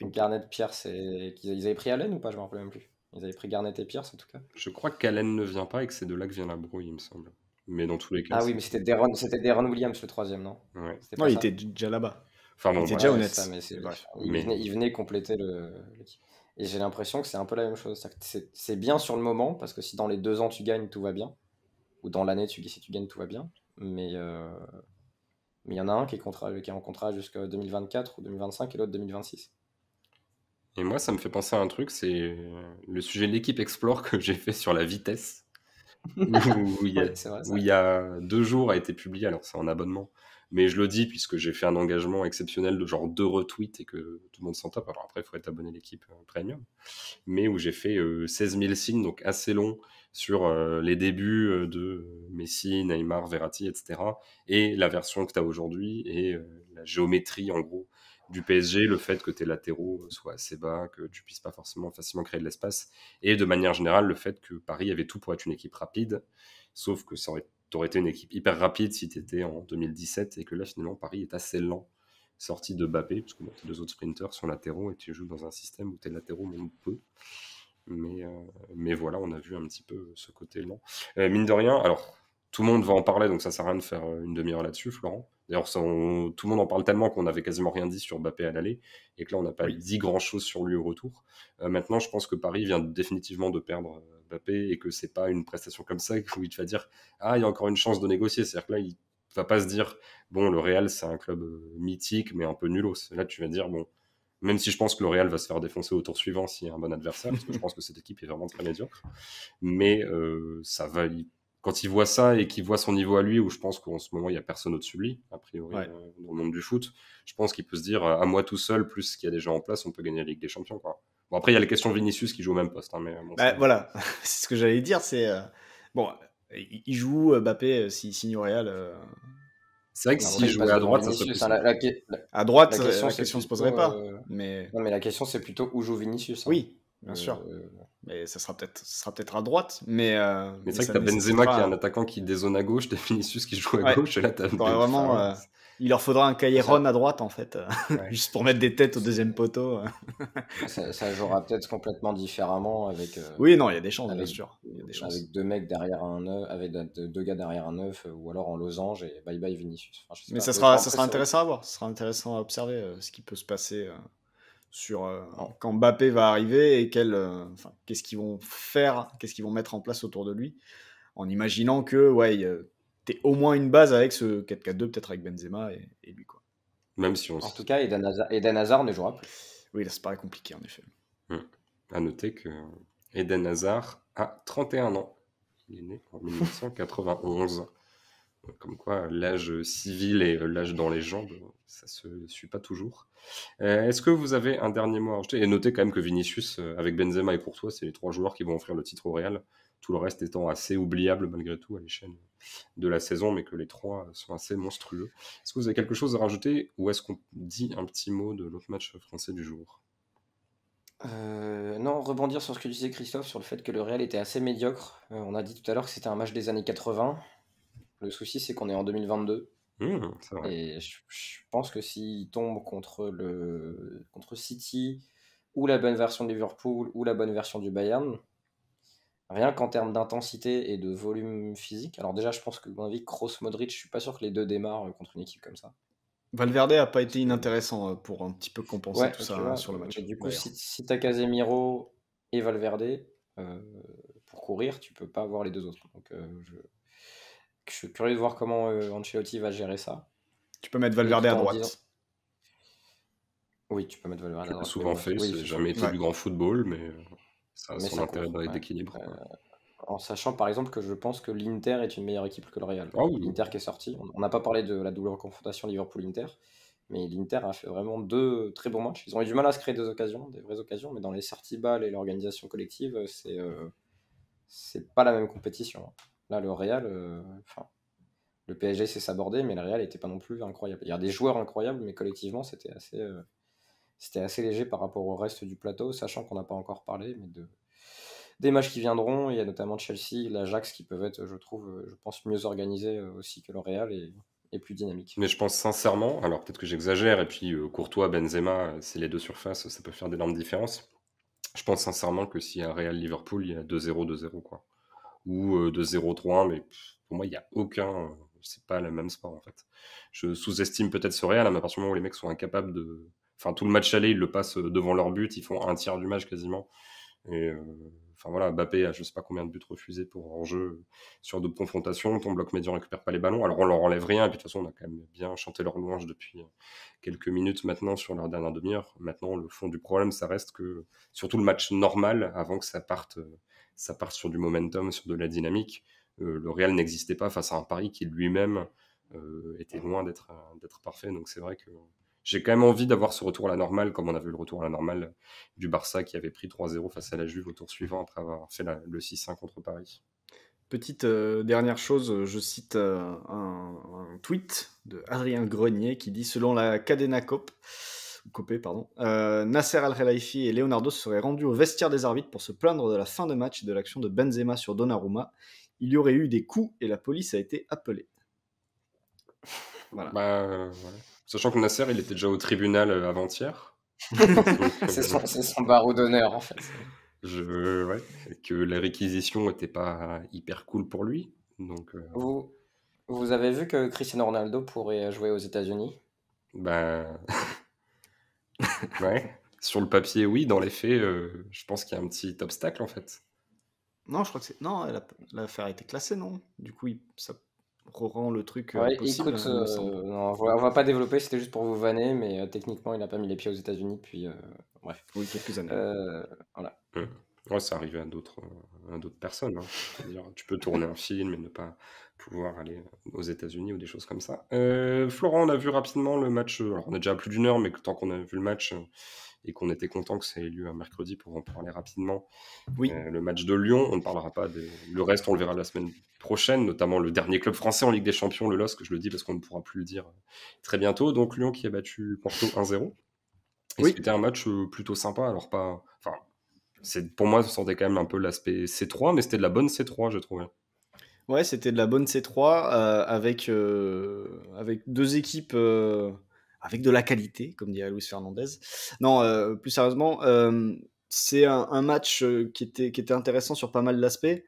Garnett, Pierce, ils avaient pris Allen ou pas? Je me rappelle même plus. Ils avaient pris Garnett et Pierce en tout cas. Je crois qu'Allen ne vient pas et que c'est de là que vient la brouille, il me semble. Mais dans tous les cas. Ah oui, mais c'était Deron Williams le troisième, non? Ouais. C'était Non, pas il ça? était déjà là-bas. Enfin Il bon, était bref. déjà Ouais, au c'est ça, Nets. mais c'est- Bref. il venait compléter l'équipe. Et j'ai l'impression que c'est un peu la même chose. C'est-à-dire que c'est bien sur le moment, parce que si dans les 2 ans tu gagnes, tout va bien. Ou dans l'année, si tu gagnes, tout va bien. Mais il y en a un qui est en contrat jusqu'à 2024 ou 2025 et l'autre 2026. Et moi, ça me fait penser à un truc, c'est le sujet de l'équipe Explore que j'ai fait sur la vitesse. où il y a, Oui, c'est vrai, ça. où il y a 2 jours a été publié, alors c'est en abonnement, mais je le dis puisque j'ai fait un engagement exceptionnel de genre 2 retweets et que tout le monde s'en tape, alors après il faut être abonné à l'équipe premium, mais où j'ai fait 16 000 signes, donc assez long, sur les débuts de Messi, Neymar, Verratti, etc. Et la version que tu as aujourd'hui et la géométrie en gros du PSG, le fait que tes latéraux soient assez bas, que tu puisses pas forcément facilement créer de l'espace, et de manière générale le fait que Paris avait tout pour être une équipe rapide, sauf que t'aurais été une équipe hyper rapide si t'étais en 2017, et que là finalement Paris est assez lent, sorti de Mbappé, parce que tes 2 autres sprinters sont latéraux, et tu joues dans un système où tes latéraux montent peu. Mais voilà, on a vu un petit peu ce côté lent. Mine de rien, alors tout le monde va en parler, donc ça sert à rien de faire une demi-heure là-dessus, Florent. D'ailleurs, tout le monde en parle tellement qu'on avait quasiment rien dit sur Mbappé à l'aller, et que là, on n'a pas Oui. dit grand-chose sur lui au retour. Maintenant, je pense que Paris vient définitivement de perdre Mbappé, et que c'est pas une prestation comme ça où il va dire « Ah, il y a encore une chance de négocier ». C'est-à-dire que là, il va pas se dire « Bon, le Real, c'est un club mythique, mais un peu nulos ». Là, tu vas dire « Bon, même si je pense que le Real va se faire défoncer au tour suivant s'il y a un bon adversaire, parce que je pense que cette équipe est vraiment très médiocre. Mais ça va, quand il voit ça et qu'il voit son niveau à lui, où je pense qu'en ce moment il n'y a personne au-dessus de lui, a priori, Ouais. dans le monde du foot, je pense qu'il peut se dire à moi tout seul, plus qu'il y a des gens en place, on peut gagner la Ligue des Champions. Quoi. Bon, après, il y a la question Vinicius qui joue au même poste. Hein, mais, bon, Bah, voilà, c'est ce que j'allais dire. C'est bon, il joue Mbappé s'il signe au Real. C'est vrai que Après, s'il il jouait passe à devant droite, ça serait Vinicius, plus hein. simple. À droite, la question, la c'est question se plutôt, poserait pas. Mais Non, mais la question, c'est plutôt où joue Vinicius. Hein. oui, bien sûr. Mais ça sera peut-être à droite. Mais c'est vrai ça que t'as Benzema nécessitera qui est un attaquant qui dézone à gauche, t'as Vinicius qui joue à Ouais. gauche, et là t'as Faudrait vraiment, il leur faudra un Cailleron à droite en fait, Ouais. juste pour mettre des têtes au deuxième poteau. Ça jouera peut-être complètement différemment avec. Oui, non, il y a des chances, bien avec- sûr. Il y a des chances. Avec 2 mecs derrière un neuf, avec 2 gars derrière un neuf, ou alors en losange et bye bye Vinicius. Enfin, je sais Mais pas. ça Mais sera après, intéressant à voir. Ça sera intéressant à observer ce qui peut se passer sur Non. quand Mbappé va arriver et qu'est-ce qu'ils vont faire, qu'est-ce qu'ils vont mettre en place autour de lui, en imaginant que t'aies au moins une base avec ce 4-4-2, peut-être avec Benzema et lui, quoi. Même si on En tout cas, Eden Hazard ne jouera plus. Oui, là, ça paraît compliqué, en effet. À noter que Eden Hazard a 31 ans. Il est né en 1991. Comme quoi, l'âge civil et l'âge dans les jambes, ça se suit pas toujours. Est-ce que vous avez un dernier mot à rajouter? Et notez quand même que Vinicius, avec Benzema et Courtois, c'est les 3 joueurs qui vont offrir le titre au Real. Tout le reste étant assez oubliable malgré tout à l'échelle de la saison, mais que les 3 sont assez monstrueux. Est-ce que vous avez quelque chose à rajouter ou est-ce qu'on dit un petit mot de l'autre match français du jour? Non, rebondir sur ce que disait Christophe sur le fait que le Real était assez médiocre. On a dit tout à l'heure que c'était un match des années 80. Le souci, c'est qu'on est en 2022. C'est vrai. Et je pense que s'il tombe contre City, ou la bonne version de Liverpool, ou la bonne version du Bayern, rien qu'en termes d'intensité et de volume physique. Alors déjà, je pense que, à mon avis, Kroos, Modric, je suis pas sûr que les deux démarrent contre une équipe comme ça. Valverde a pas Parce été que, inintéressant pour un petit peu compenser ouais, tout tu ça vois. sur le match, Mais du coup, d'ailleurs. si t'as Casemiro et Valverde euh, pour courir, tu peux pas avoir les deux autres. Donc, je suis curieux de voir comment Ancelotti va gérer ça. Tu peux mettre Et Valverde tout à en disant. droite. Oui, tu peux mettre Valverde à Tu l'as droite. Mais souvent bon, fait, oui, c'est jamais été Ouais. du grand football, mais ça a mais son ça intérêt court. Ouais. d'équilibre. Quoi. En sachant par exemple que je pense que l'Inter est une meilleure équipe que le Real. Ah oui, L'Inter qui est sorti. On n'a pas parlé de la double confrontation Liverpool-Inter, mais l'Inter a fait vraiment 2 très bons matchs. Ils ont eu du mal à se créer des occasions, des vraies occasions, mais dans les sorties balles et l'organisation collective, c'est pas la même compétition. Là, le Real, le PSG s'est sabordé, mais le Real n'était pas non plus incroyable. Il y a des joueurs incroyables, mais collectivement, c'était assez léger par rapport au reste du plateau, sachant qu'on n'a pas encore parlé, mais des matchs qui viendront. Il y a notamment Chelsea, l'Ajax qui peuvent être, je trouve, je pense, mieux organisés aussi que le Real et plus dynamiques. mais je pense sincèrement, alors peut-être que j'exagère, et puis Courtois, Benzema, c'est les deux surfaces, ça peut faire d'énormes différences. Je pense sincèrement que s'il y a un Real Liverpool, il y a 2-0, 2-0, quoi. Ou 2-0, 3-1, mais pour moi, il n'y a aucun. C'est pas le même sport, en fait. Je sous-estime peut-être ce Real, mais à partir du moment où les mecs sont incapables de. Enfin, tout le match aller, ils le passent devant leur but, ils font un tiers du match quasiment. Et enfin voilà, Mbappé a je sais pas combien de buts refusés pour hors-jeu sur d'autres confrontations. Ton bloc médian récupère pas les ballons. Alors on leur enlève rien. Et puis de toute façon, on a quand même bien chanté leur louange depuis quelques minutes maintenant sur leur dernière demi-heure. Maintenant, le fond du problème, ça reste que surtout le match normal, avant que ça parte sur du momentum, sur de la dynamique. Le Real n'existait pas face à un Paris qui lui-même était loin d'être parfait. Donc c'est vrai que j'ai quand même envie d'avoir ce retour à la normale, comme on a vu le retour à la normale du Barça qui avait pris 3-0 face à la Juve au tour suivant après avoir fait le 6-1 contre Paris. Petite dernière chose, je cite un tweet de Adrien Grenier qui dit: selon la Cadena Copé, pardon, Nasser Al-Khelaifi et Leonardo se seraient rendus au vestiaire des arbitres pour se plaindre de la fin de match et de l'action de Benzema sur Donnarumma. Il y aurait eu des coups et la police a été appelée. Voilà. Voilà. Sachant que Nasser, il était déjà au tribunal avant-hier. C'est son barreau d'honneur, en fait. Ouais, que la réquisition n'était pas hyper cool pour lui. Donc, Vous avez vu que Cristiano Ronaldo pourrait jouer aux États-Unis? bah, ouais. Sur le papier, oui. Dans les faits, je pense qu'il y a un petit obstacle en fait. Non, je crois que c'est. Non, l'affaire a été classée, non? Du coup, ça rend le truc Ouais, possible, écoute, il me semble. non, on va pas développer, c'était juste pour vous vanner, mais techniquement, il n'a pas mis les pieds aux États-Unis depuis. Bref. Oui, quelques années. Voilà. Ouais, ça arrivait à d'autres personnes. Hein. C'est-à-dire, tu peux tourner un film et ne pas pouvoir aller aux États-Unis ou des choses comme ça. Florent, on a vu rapidement le match. Alors, on a déjà plus d'une heure, mais tant qu'on a vu le match et qu'on était content que ça ait lieu un mercredi pour en parler rapidement. Oui. Le match de Lyon, on ne parlera pas le reste, on le verra la semaine prochaine, notamment le dernier club français en Ligue des Champions, le LOSC, je le dis parce qu'on ne pourra plus le dire très bientôt. Donc Lyon qui a battu Porto 1-0. Et Oui. c'était un match plutôt sympa. Alors pas, enfin, pour moi, ça sentait quand même un peu l'aspect C3, mais c'était de la bonne C3, je trouvais. Ouais, c'était de la bonne C3 avec deux équipes avec de la qualité, comme dirait Luis Fernandez. Non, plus sérieusement, c'est un match qui était intéressant sur pas mal d'aspects.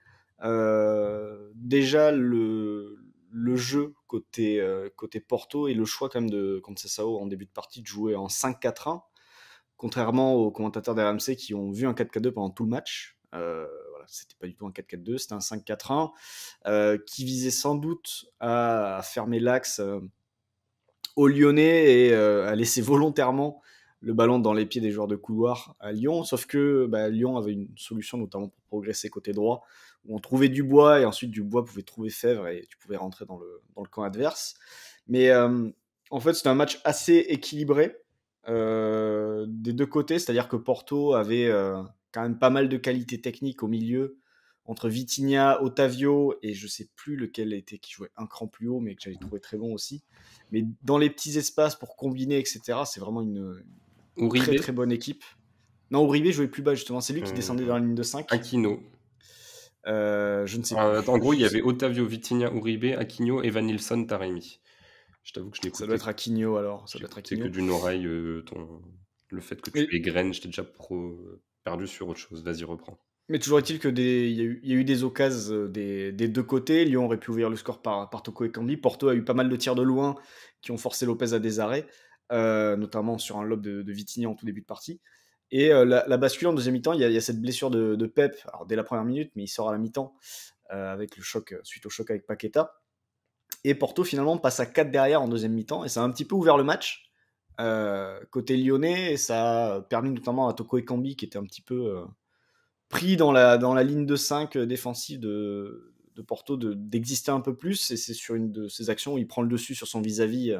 Déjà, le jeu côté Porto et le choix quand même de Conceição en début de partie de jouer en 5-4-1 contrairement aux commentateurs d'RMC qui ont vu un 4-4-2 pendant tout le match. Voilà, c'était pas du tout un 4-4-2, c'était un 5-4-1 qui visait sans doute à fermer l'axe aux Lyonnais et à laisser volontairement le ballon dans les pieds des joueurs de couloir à Lyon, sauf que Lyon avait une solution notamment pour progresser côté droit, où on trouvait Dubois et ensuite Dubois pouvait trouver Fèvre et tu pouvais rentrer dans le camp adverse. Mais en fait, c'était un match assez équilibré des deux côtés, c'est-à-dire que Porto avait quand même pas mal de qualité technique au milieu, entre Vitinha, Otavio, et je sais plus lequel était qui jouait un cran plus haut, mais que j'avais trouvé très bon aussi. Mais dans les petits espaces pour combiner, etc., c'est vraiment une très très bonne équipe. Non, Uribe jouait plus bas justement, c'est lui qui descendait dans la ligne de 5. Aquino. Je ne sais plus. En gros, il y avait Otavio, Vitinha, Uribe, Aquino, Evan Nilsson, Taremi. Je t'avoue que je l'écoutais. Ça doit être Aquino alors. Ça doit être Aquino. C'est que d'une oreille, le fait que tu égrènes, j'étais déjà perdu sur autre chose. Vas-y, reprends. Mais toujours est-il qu'il y a eu des occasions des deux côtés. Lyon aurait pu ouvrir le score par Toko Ekambi. Porto a eu pas mal de tirs de loin qui ont forcé Lopez à des arrêts, notamment sur un lob de Vitinha en tout début de partie. Et la bascule en deuxième mi-temps, il y a cette blessure de Pep, alors dès la première minute, mais il sort à la mi-temps avec le choc, suite au choc avec Paqueta. Et Porto finalement passe à 4 derrière en deuxième mi-temps, et ça a un petit peu ouvert le match côté lyonnais, et ça a permis notamment à Toko Ekambi, qui était un petit peu pris dans la ligne de 5 défensive de Porto, d'exister un peu plus, et c'est sur une de ses actions où il prend le dessus sur son vis-à-vis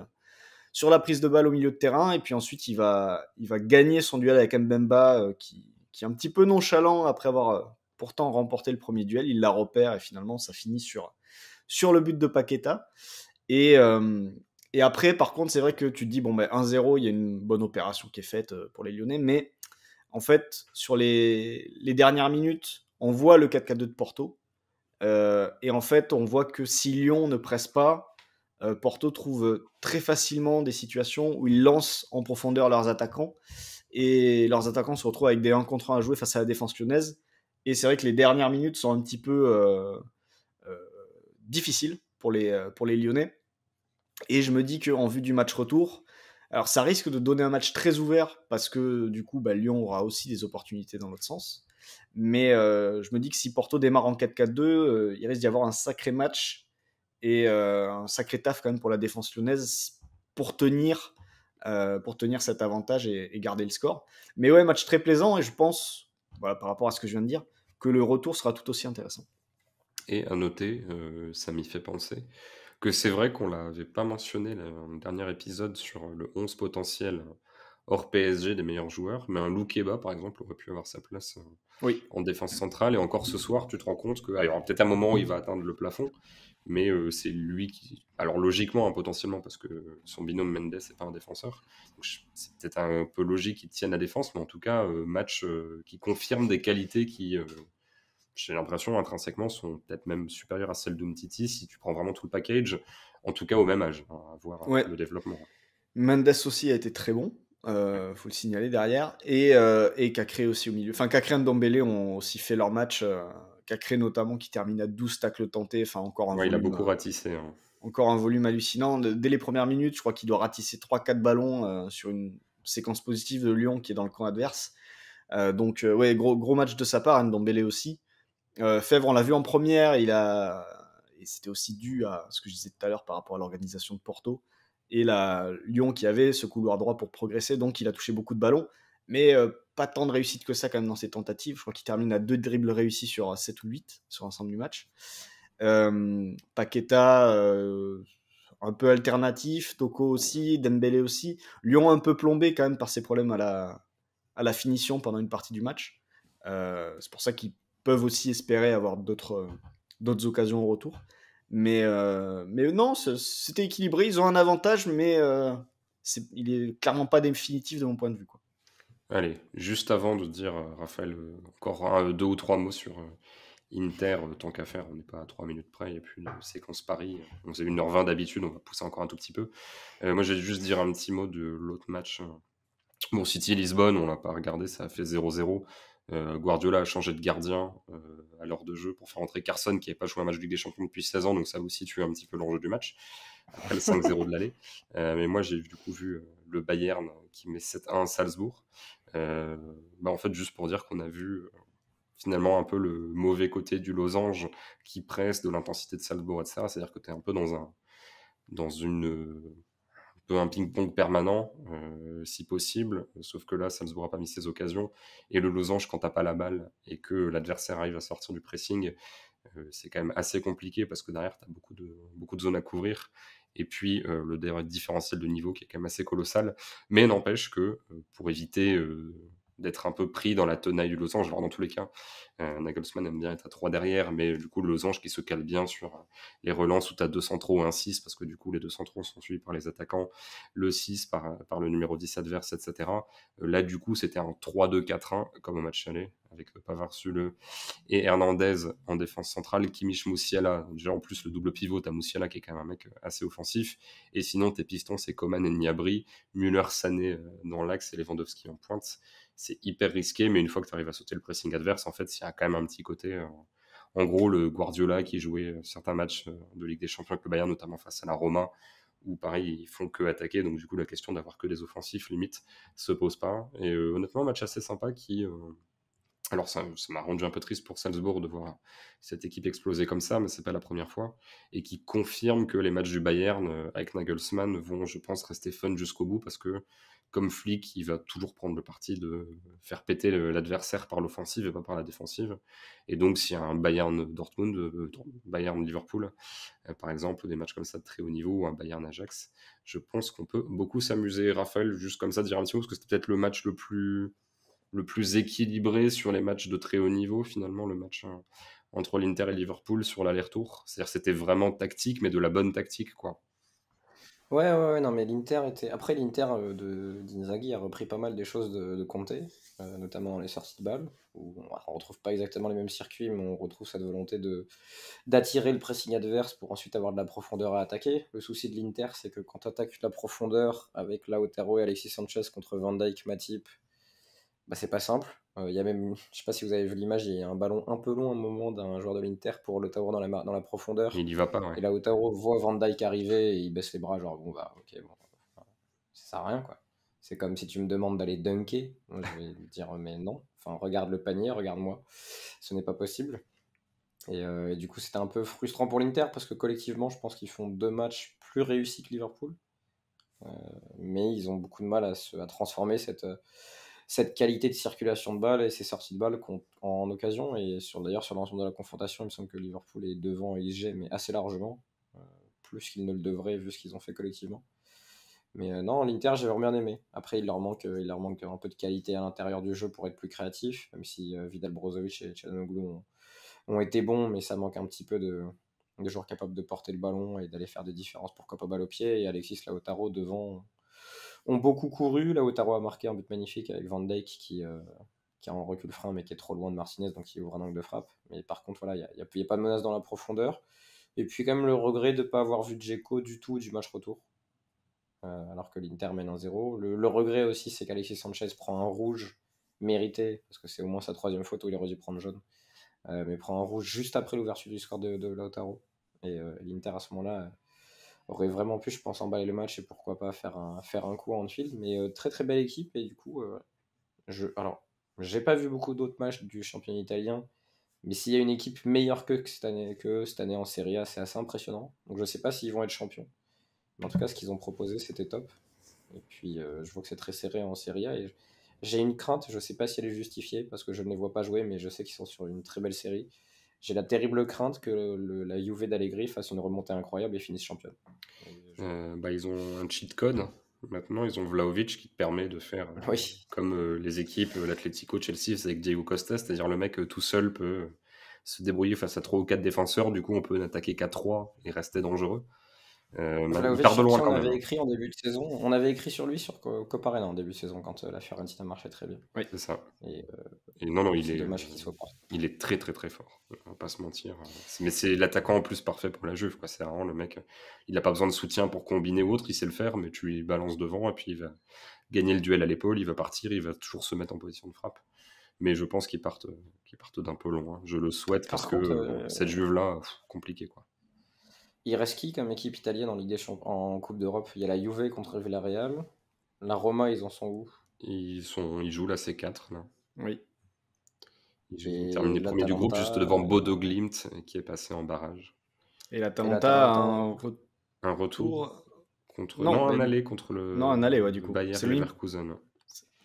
sur la prise de balle au milieu de terrain, et puis ensuite il va gagner son duel avec Mbemba qui est un petit peu nonchalant après avoir pourtant remporté le premier duel. Il la repère et finalement ça finit sur le but de Paqueta. Et après, par contre, c'est vrai que tu te dis 1-0, il y a une bonne opération qui est faite pour les Lyonnais, mais en fait, sur les dernières minutes, on voit le 4-4-2 de Porto, et en fait, on voit que si Lyon ne presse pas, Porto trouve très facilement des situations où ils lancent en profondeur leurs attaquants, et leurs attaquants se retrouvent avec des 1 contre 1 à jouer face à la défense lyonnaise. Et c'est vrai que les dernières minutes sont un petit peu difficiles pour les Lyonnais. Et je me dis qu'en vue du match retour, alors ça risque de donner un match très ouvert, parce que du coup Lyon aura aussi des opportunités dans l'autre sens. Mais je me dis que si Porto démarre en 4-4-2, il risque d'y avoir un sacré match et un sacré taf quand même pour la défense lyonnaise pour tenir cet avantage et garder le score. Mais ouais, match très plaisant, et je pense, par rapport à ce que je viens de dire, que le retour sera tout aussi intéressant. Et à noter, ça m'y fait penser, que c'est vrai qu'on l'avait pas mentionné dans le dernier épisode sur le 11 potentiel hors PSG des meilleurs joueurs, mais un Loukeba par exemple aurait pu avoir sa place en défense centrale, et encore ce soir tu te rends compte qu'il y aura peut-être un moment où il va atteindre le plafond, mais c'est lui qui... Alors logiquement, potentiellement, parce que son binôme Mendes n'est pas un défenseur, donc c'est peut-être un peu logique qu'il tienne la défense, mais en tout cas, match qui confirme des qualités qui... j'ai l'impression intrinsèquement sont peut-être même supérieures à celles d'Umtiti si tu prends vraiment tout le package, en tout cas au même âge, à voir le développement. Mendes aussi a été très bon, faut le signaler derrière, et Cacré aussi au milieu. Enfin, Cacré et Ndombele ont aussi fait leur match, Cacré notamment qui termine à 12 tacles tentés, enfin encore un volume, il a beaucoup ratissé. Encore un volume hallucinant. Dès les premières minutes, je crois qu'il doit ratisser 3-4 ballons sur une séquence positive de Lyon qui est dans le camp adverse. Donc gros match de sa part, Ndombele aussi. Fèvre, on l'a vu en première, et c'était aussi dû à ce que je disais tout à l'heure par rapport à l'organisation de Porto, et Lyon qui avait ce couloir droit pour progresser, donc il a touché beaucoup de ballons, mais pas tant de réussite que ça quand même dans ses tentatives. Je crois qu'il termine à 2 dribbles réussis sur 7 ou 8 sur l'ensemble du match. Paqueta un peu alternatif, Toko aussi, Dembélé aussi. Lyon un peu plombé quand même par ses problèmes à la finition pendant une partie du match. C'est pour ça qu'ils peuvent aussi espérer avoir d'autres occasions au retour. Mais non, c'était équilibré. Ils ont un avantage, mais il est clairement pas définitif de mon point de vue, quoi. Allez, juste avant de dire, Raphaël, encore 2 ou 3 mots sur Inter, tant qu'à faire, on n'est pas à 3 minutes près, il n'y a plus une séquence Paris. On faisait 1h20 d'habitude, on va pousser encore un tout petit peu. Moi, je vais juste dire un petit mot de l'autre match. Bon, City-Lisbonne, on l'a pas regardé, ça a fait 0-0. Guardiola a changé de gardien à l'heure de jeu pour faire entrer Carson, qui n'avait pas joué un match de Ligue des Champions depuis 16 ans, donc ça vous situe un petit peu l'enjeu du match, après le 5-0 de l'aller. Mais moi, j'ai du coup vu le Bayern qui met 7-1 à Salzbourg. Euh, en fait, juste pour dire qu'on a vu finalement un peu le mauvais côté du losange qui presse, de l'intensité de Salzbourg, etc. C'est-à-dire que tu es un peu dans un peu un ping-pong permanent, si possible. Sauf que là, Salzbourg n'a pas mis ses occasions. Et le losange, quand t'as pas la balle et que l'adversaire arrive à sortir du pressing, c'est quand même assez compliqué parce que derrière, tu as beaucoup de zones à couvrir. Et puis, le différentiel de niveau qui est quand même assez colossal. Mais n'empêche que pour éviter d'être un peu pris dans la tenaille du losange, alors dans tous les cas, Nagelsmann aime bien être à 3 derrière, mais du coup, le losange qui se cale bien sur les relances où tu as 2 centraux et un 6, parce que du coup, les 2 centraux sont suivis par les attaquants, le 6 par le numéro 10 adverse, etc. Là, du coup, c'était un 3-2-4-1, comme au match aller, avec Pavard, Sule et Hernandez en défense centrale, Kimmich, Musiala. Déjà, en plus, le double pivot, t'as Musiala qui est quand même un mec assez offensif. Et sinon, tes pistons, c'est Coman et Gnabry, Müller, Sané dans l'axe et Lewandowski en pointe. C'est hyper risqué, mais une fois que tu arrives à sauter le pressing adverse, en fait, il y a quand même un petit côté. En gros, le Guardiola qui jouait certains matchs de Ligue des Champions avec le Bayern, notamment face à la Roma, où pareil, ils font que attaquer. Donc, du coup, la question d'avoir que des offensifs, limite, se pose pas. Et honnêtement, match assez sympa qui. Alors ça m'a rendu un peu triste pour Salzbourg de voir cette équipe exploser comme ça, mais c'est pas la première fois, et qui confirme que les matchs du Bayern avec Nagelsmann vont, je pense, rester fun jusqu'au bout, parce que comme Flick, il va toujours prendre le parti de faire péter l'adversaire par l'offensive et pas par la défensive. Et donc s'il y a un Bayern Dortmund, Bayern Liverpool, par exemple, ou des matchs comme ça de très haut niveau, ou un Bayern Ajax, je pense qu'on peut beaucoup s'amuser. Raphaël, juste comme ça, dire un petit mot, parce que c'était peut-être le match le plus équilibré sur les matchs de très haut niveau, finalement, le match entre l'Inter et Liverpool sur l'aller-retour. C'est-à-dire que c'était vraiment tactique, mais de la bonne tactique, quoi. Ouais, non, mais l'Inter était. Après, l'Inter d'Inzaghi a repris pas mal des choses de Conte, notamment dans les sorties de balles, où on retrouve pas exactement les mêmes circuits, mais on retrouve cette volonté d'attirer le pressing adverse pour ensuite avoir de la profondeur à attaquer. Le souci de l'Inter, c'est que quand tu attaques la profondeur avec Lautaro et Alexis Sanchez contre Van Dijk, Matip, bah, c'est pas simple. Il y a même, je sais pas si vous avez vu l'image, il y a un ballon un peu long à un moment d'un joueur de l'Inter pour Lautaro dans la Et profondeur. il y va pas, ouais. Et Lautaro voit Van Dijk arriver et il baisse les bras, genre bon bah ok, bon, enfin, ça sert à rien quoi. C'est comme si tu me demandes d'aller dunker. Moi, je vais dire mais non. Enfin, regarde le panier, regarde-moi. Ce n'est pas possible. Et du coup, c'était un peu frustrant pour l'Inter parce que collectivement, je pense qu'ils font 2 matchs plus réussis que Liverpool. Euh, mais ils ont beaucoup de mal à transformer cette qualité de circulation de balle et ces sorties de balle en occasion. Et d'ailleurs, sur l'ensemble de la confrontation, il me semble que Liverpool est devant XG, mais assez largement, plus qu'ils ne le devraient vu ce qu'ils ont fait collectivement. Mais non, l'Inter, j'ai vraiment bien aimé. Après, il leur manque un peu de qualité à l'intérieur du jeu pour être plus créatif, même si Vidal Brozovic et Çalhanoğlu ont été bons, mais ça manque un petit peu de joueurs capables de porter le ballon et d'aller faire des différences, pourquoi pas balle au pied. Et Alexis Lautaro devant ont beaucoup couru. Lautaro a marqué un but magnifique avec Van Dijk qui a un recul frein mais qui est trop loin de Martinez, donc il ouvre un angle de frappe. Mais par contre, voilà, il n'y a pas de menace dans la profondeur. Et puis quand même le regret de ne pas avoir vu Dzeko du tout du match retour, alors que l'Inter mène 1-0. Le regret aussi, c'est qu'Alexis Sanchez prend un rouge mérité, parce que c'est au moins sa 3e faute où il aurait dû prendre jaune, mais prend un rouge juste après l'ouverture du score de Lautaro. Et l'Inter à ce moment-là aurait vraiment pu, je pense, emballer le match et pourquoi pas faire un coup à Anfield. Mais très très belle équipe. Et du coup, alors, j'ai pas vu beaucoup d'autres matchs du championnat italien, mais s'il y a une équipe meilleure que cette année en Serie A, c'est assez impressionnant. Donc je sais pas s'ils vont être champions. Mais en tout cas, ce qu'ils ont proposé, c'était top. Et puis, je vois que c'est très serré en Serie A. Et j'ai une crainte, je sais pas si elle est justifiée, parce que je ne les vois pas jouer, mais je sais qu'ils sont sur une très belle série. J'ai la terrible crainte que la Juve d'Allegri fasse une remontée incroyable et finisse championne. Ils ont un cheat code. Maintenant, ils ont Vlahovic qui te permet de faire Oui, comme les équipes, l'Atlético, Chelsea, c'est avec Diego Costa, c'est-à-dire le mec tout seul peut se débrouiller face à 3 ou 4 défenseurs. Du coup, on peut attaquer 4-3 et rester dangereux. Ils Vlahovic perdent de sur qui loin on quand même, avait hein. écrit en début de saison. On avait écrit sur lui sur Copa Arena en début de saison quand la Fiorentina marchait très bien. Oui. C'est ça. Et Et non, c'est dommage qu'il soit pas. il est très très très fort. On va pas se mentir. Mais c'est l'attaquant en plus parfait pour la Juve, quoi. C'est vraiment le mec. Il n'a pas besoin de soutien pour combiner ou autre. Il sait le faire, mais tu lui balances devant et puis il va gagner le duel à l'épaule. Il va partir. Il va toujours se mettre en position de frappe. Mais je pense qu'ils partent d'un peu loin. Je le souhaite parce Par que contre, cette Juve-là, compliqué, quoi. il reste qui comme équipe italienne en Ligue des Champions, en Coupe d'Europe? Il y a la Juve contre Villarreal. La Roma, ils en sont où? Ils jouent la C4 là. Oui. Ils ont terminé premier du groupe, juste devant Bodo Glimt, qui est passé en barrage. Et l'Atalanta a un retour contre... un aller contre le un aller, du coup. Bayer Leverkusen.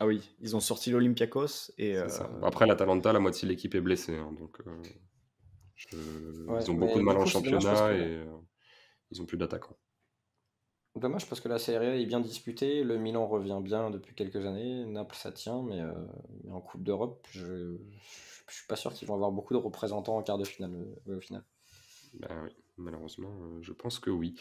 Ah oui, ils ont sorti l'Olympiakos. C'est ça. Après, l'Atalanta, la moitié de l'équipe est blessée. Hein, donc, ils ont beaucoup de mal en championnat et ils ont plus d'attaquants. Dommage parce que la Serie A est bien disputée, le Milan revient bien depuis quelques années, Naples ça tient, mais en Coupe d'Europe, je suis pas sûr qu'ils vont avoir beaucoup de représentants en quart de finale au final. Ben oui, malheureusement, je pense que oui.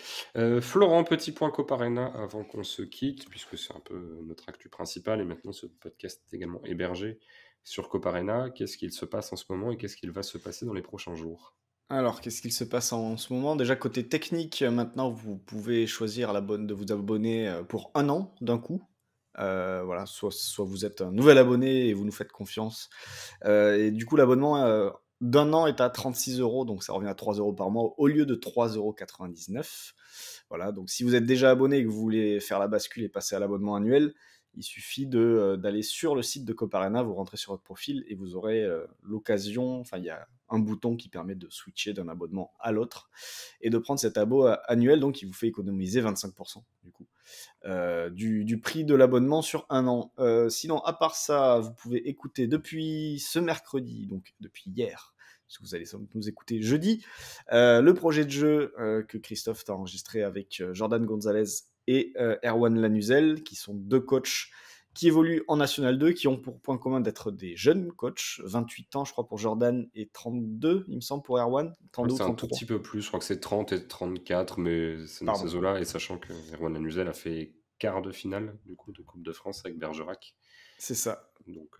Florent, petit point Coparena avant qu'on se quitte, puisque c'est un peu notre actu principale et maintenant ce podcast est également hébergé sur Coparena. Qu'est-ce qu'il se passe en ce moment et qu'est-ce qu'il va se passer dans les prochains jours? Alors, qu'est-ce qu'il se passe en ce moment? Déjà, côté technique, maintenant, vous pouvez choisir de vous abonner pour 1 an d'un coup. Voilà, soit vous êtes un nouvel abonné et vous nous faites confiance. Et du coup, l'abonnement d'1 an est à 36 €, donc ça revient à 3 € par mois au lieu de 3,99 €. Voilà, donc si vous êtes déjà abonné et que vous voulez faire la bascule et passer à l'abonnement annuel, il suffit d'aller sur le site de Coparena, vous rentrez sur votre profil et vous aurez l'occasion, enfin il y a un bouton qui permet de switcher d'un abonnement à l'autre et de prendre cet abo annuel, donc qui vous fait économiser 25% du coup du prix de l'abonnement sur 1 an. Sinon, à part ça, vous pouvez écouter depuis ce mercredi, donc depuis hier, parce que vous allez nous écouter jeudi, le projet de jeu que Christophe t'a enregistré avec Jordan Gonzalez et Erwan Lanuzel, qui sont 2 coachs qui évoluent en National 2, qui ont pour point commun d'être des jeunes coachs, 28 ans je crois pour Jordan et 32 il me semble pour Erwan. 32 c'est un tout petit peu plus, je crois que c'est 30 et 34, mais c'est dans ces eaux-là, et sachant que Erwan Lanuzel a fait quart de finale du coup de Coupe de France avec Bergerac. C'est ça. Donc,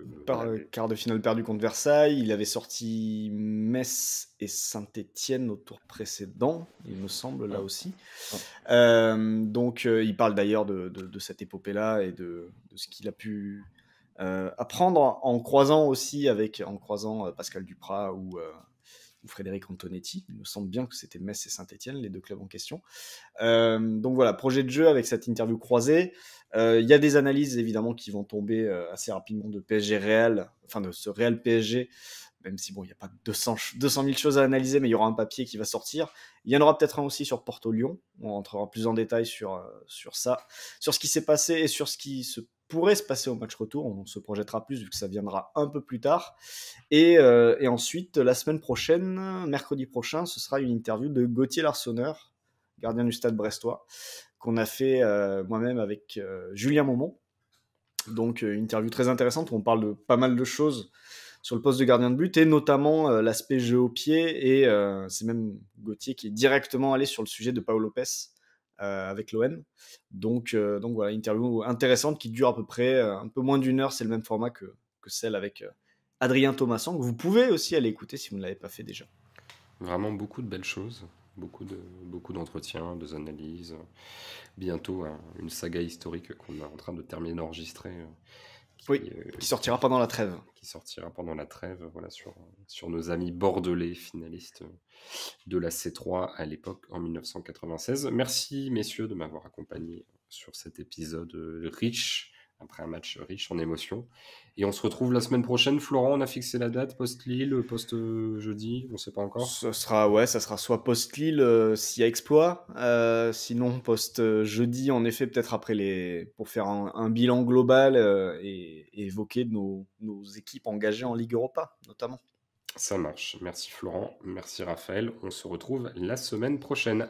quart de finale perdu contre Versailles. Il avait sorti Metz et Saint-Étienne au tour précédent, il me semble, là aussi. Donc, il parle d'ailleurs de cette épopée-là et de ce qu'il a pu apprendre en croisant Pascal Duprat ou Frédéric Antonetti. Il me semble bien que c'était Metz et Saint-Étienne, les 2 clubs en question. Donc voilà, projet de jeu avec cette interview croisée. Il y a des analyses évidemment qui vont tomber assez rapidement de PSG Real, enfin de ce Real PSG, même si bon, il n'y a pas 200 000 choses à analyser, mais il y aura un papier qui va sortir. Il y en aura peut-être un aussi sur Porto-Lyon. On rentrera plus en détail sur ça, sur ce qui s'est passé et sur ce qui pourrait se passer au match retour. On se projettera plus vu que ça viendra un peu plus tard. Et ensuite, la semaine prochaine, mercredi prochain, ce sera une interview de Gauthier Larsonneur, gardien du Stade brestois, qu'on a fait moi-même avec Julien Momont. Donc, une interview très intéressante où on parle de pas mal de choses sur le poste de gardien de but et notamment l'aspect jeu au pied. Et c'est même Gauthier qui est directement allé sur le sujet de Pau Lopez avec l'OM. Donc voilà, interview intéressante qui dure à peu près un peu moins d'1 heure. C'est le même format que celle avec Adrien Thomasson, que vous pouvez aussi aller écouter si vous ne l'avez pas fait déjà. Vraiment beaucoup de belles choses, beaucoup d'entretiens, des analyses. Bientôt une saga historique qu'on est en train de terminer d'enregistrer. Qui sortira pendant la trêve. Qui sortira pendant la trêve, voilà, sur nos amis bordelais, finalistes de la C3 à l'époque, en 1996. Merci, messieurs, de m'avoir accompagné sur cet épisode riche, après un match riche en émotions. Et on se retrouve la semaine prochaine. Florent, on a fixé la date, post-Lille, post-jeudi, on ne sait pas encore. Ça sera soit post-Lille s'il y a exploit, sinon post-jeudi, en effet, peut-être après pour faire un bilan global et évoquer nos équipes engagées en Ligue Europa, notamment. Ça marche. Merci Florent, merci Raphaël. On se retrouve la semaine prochaine.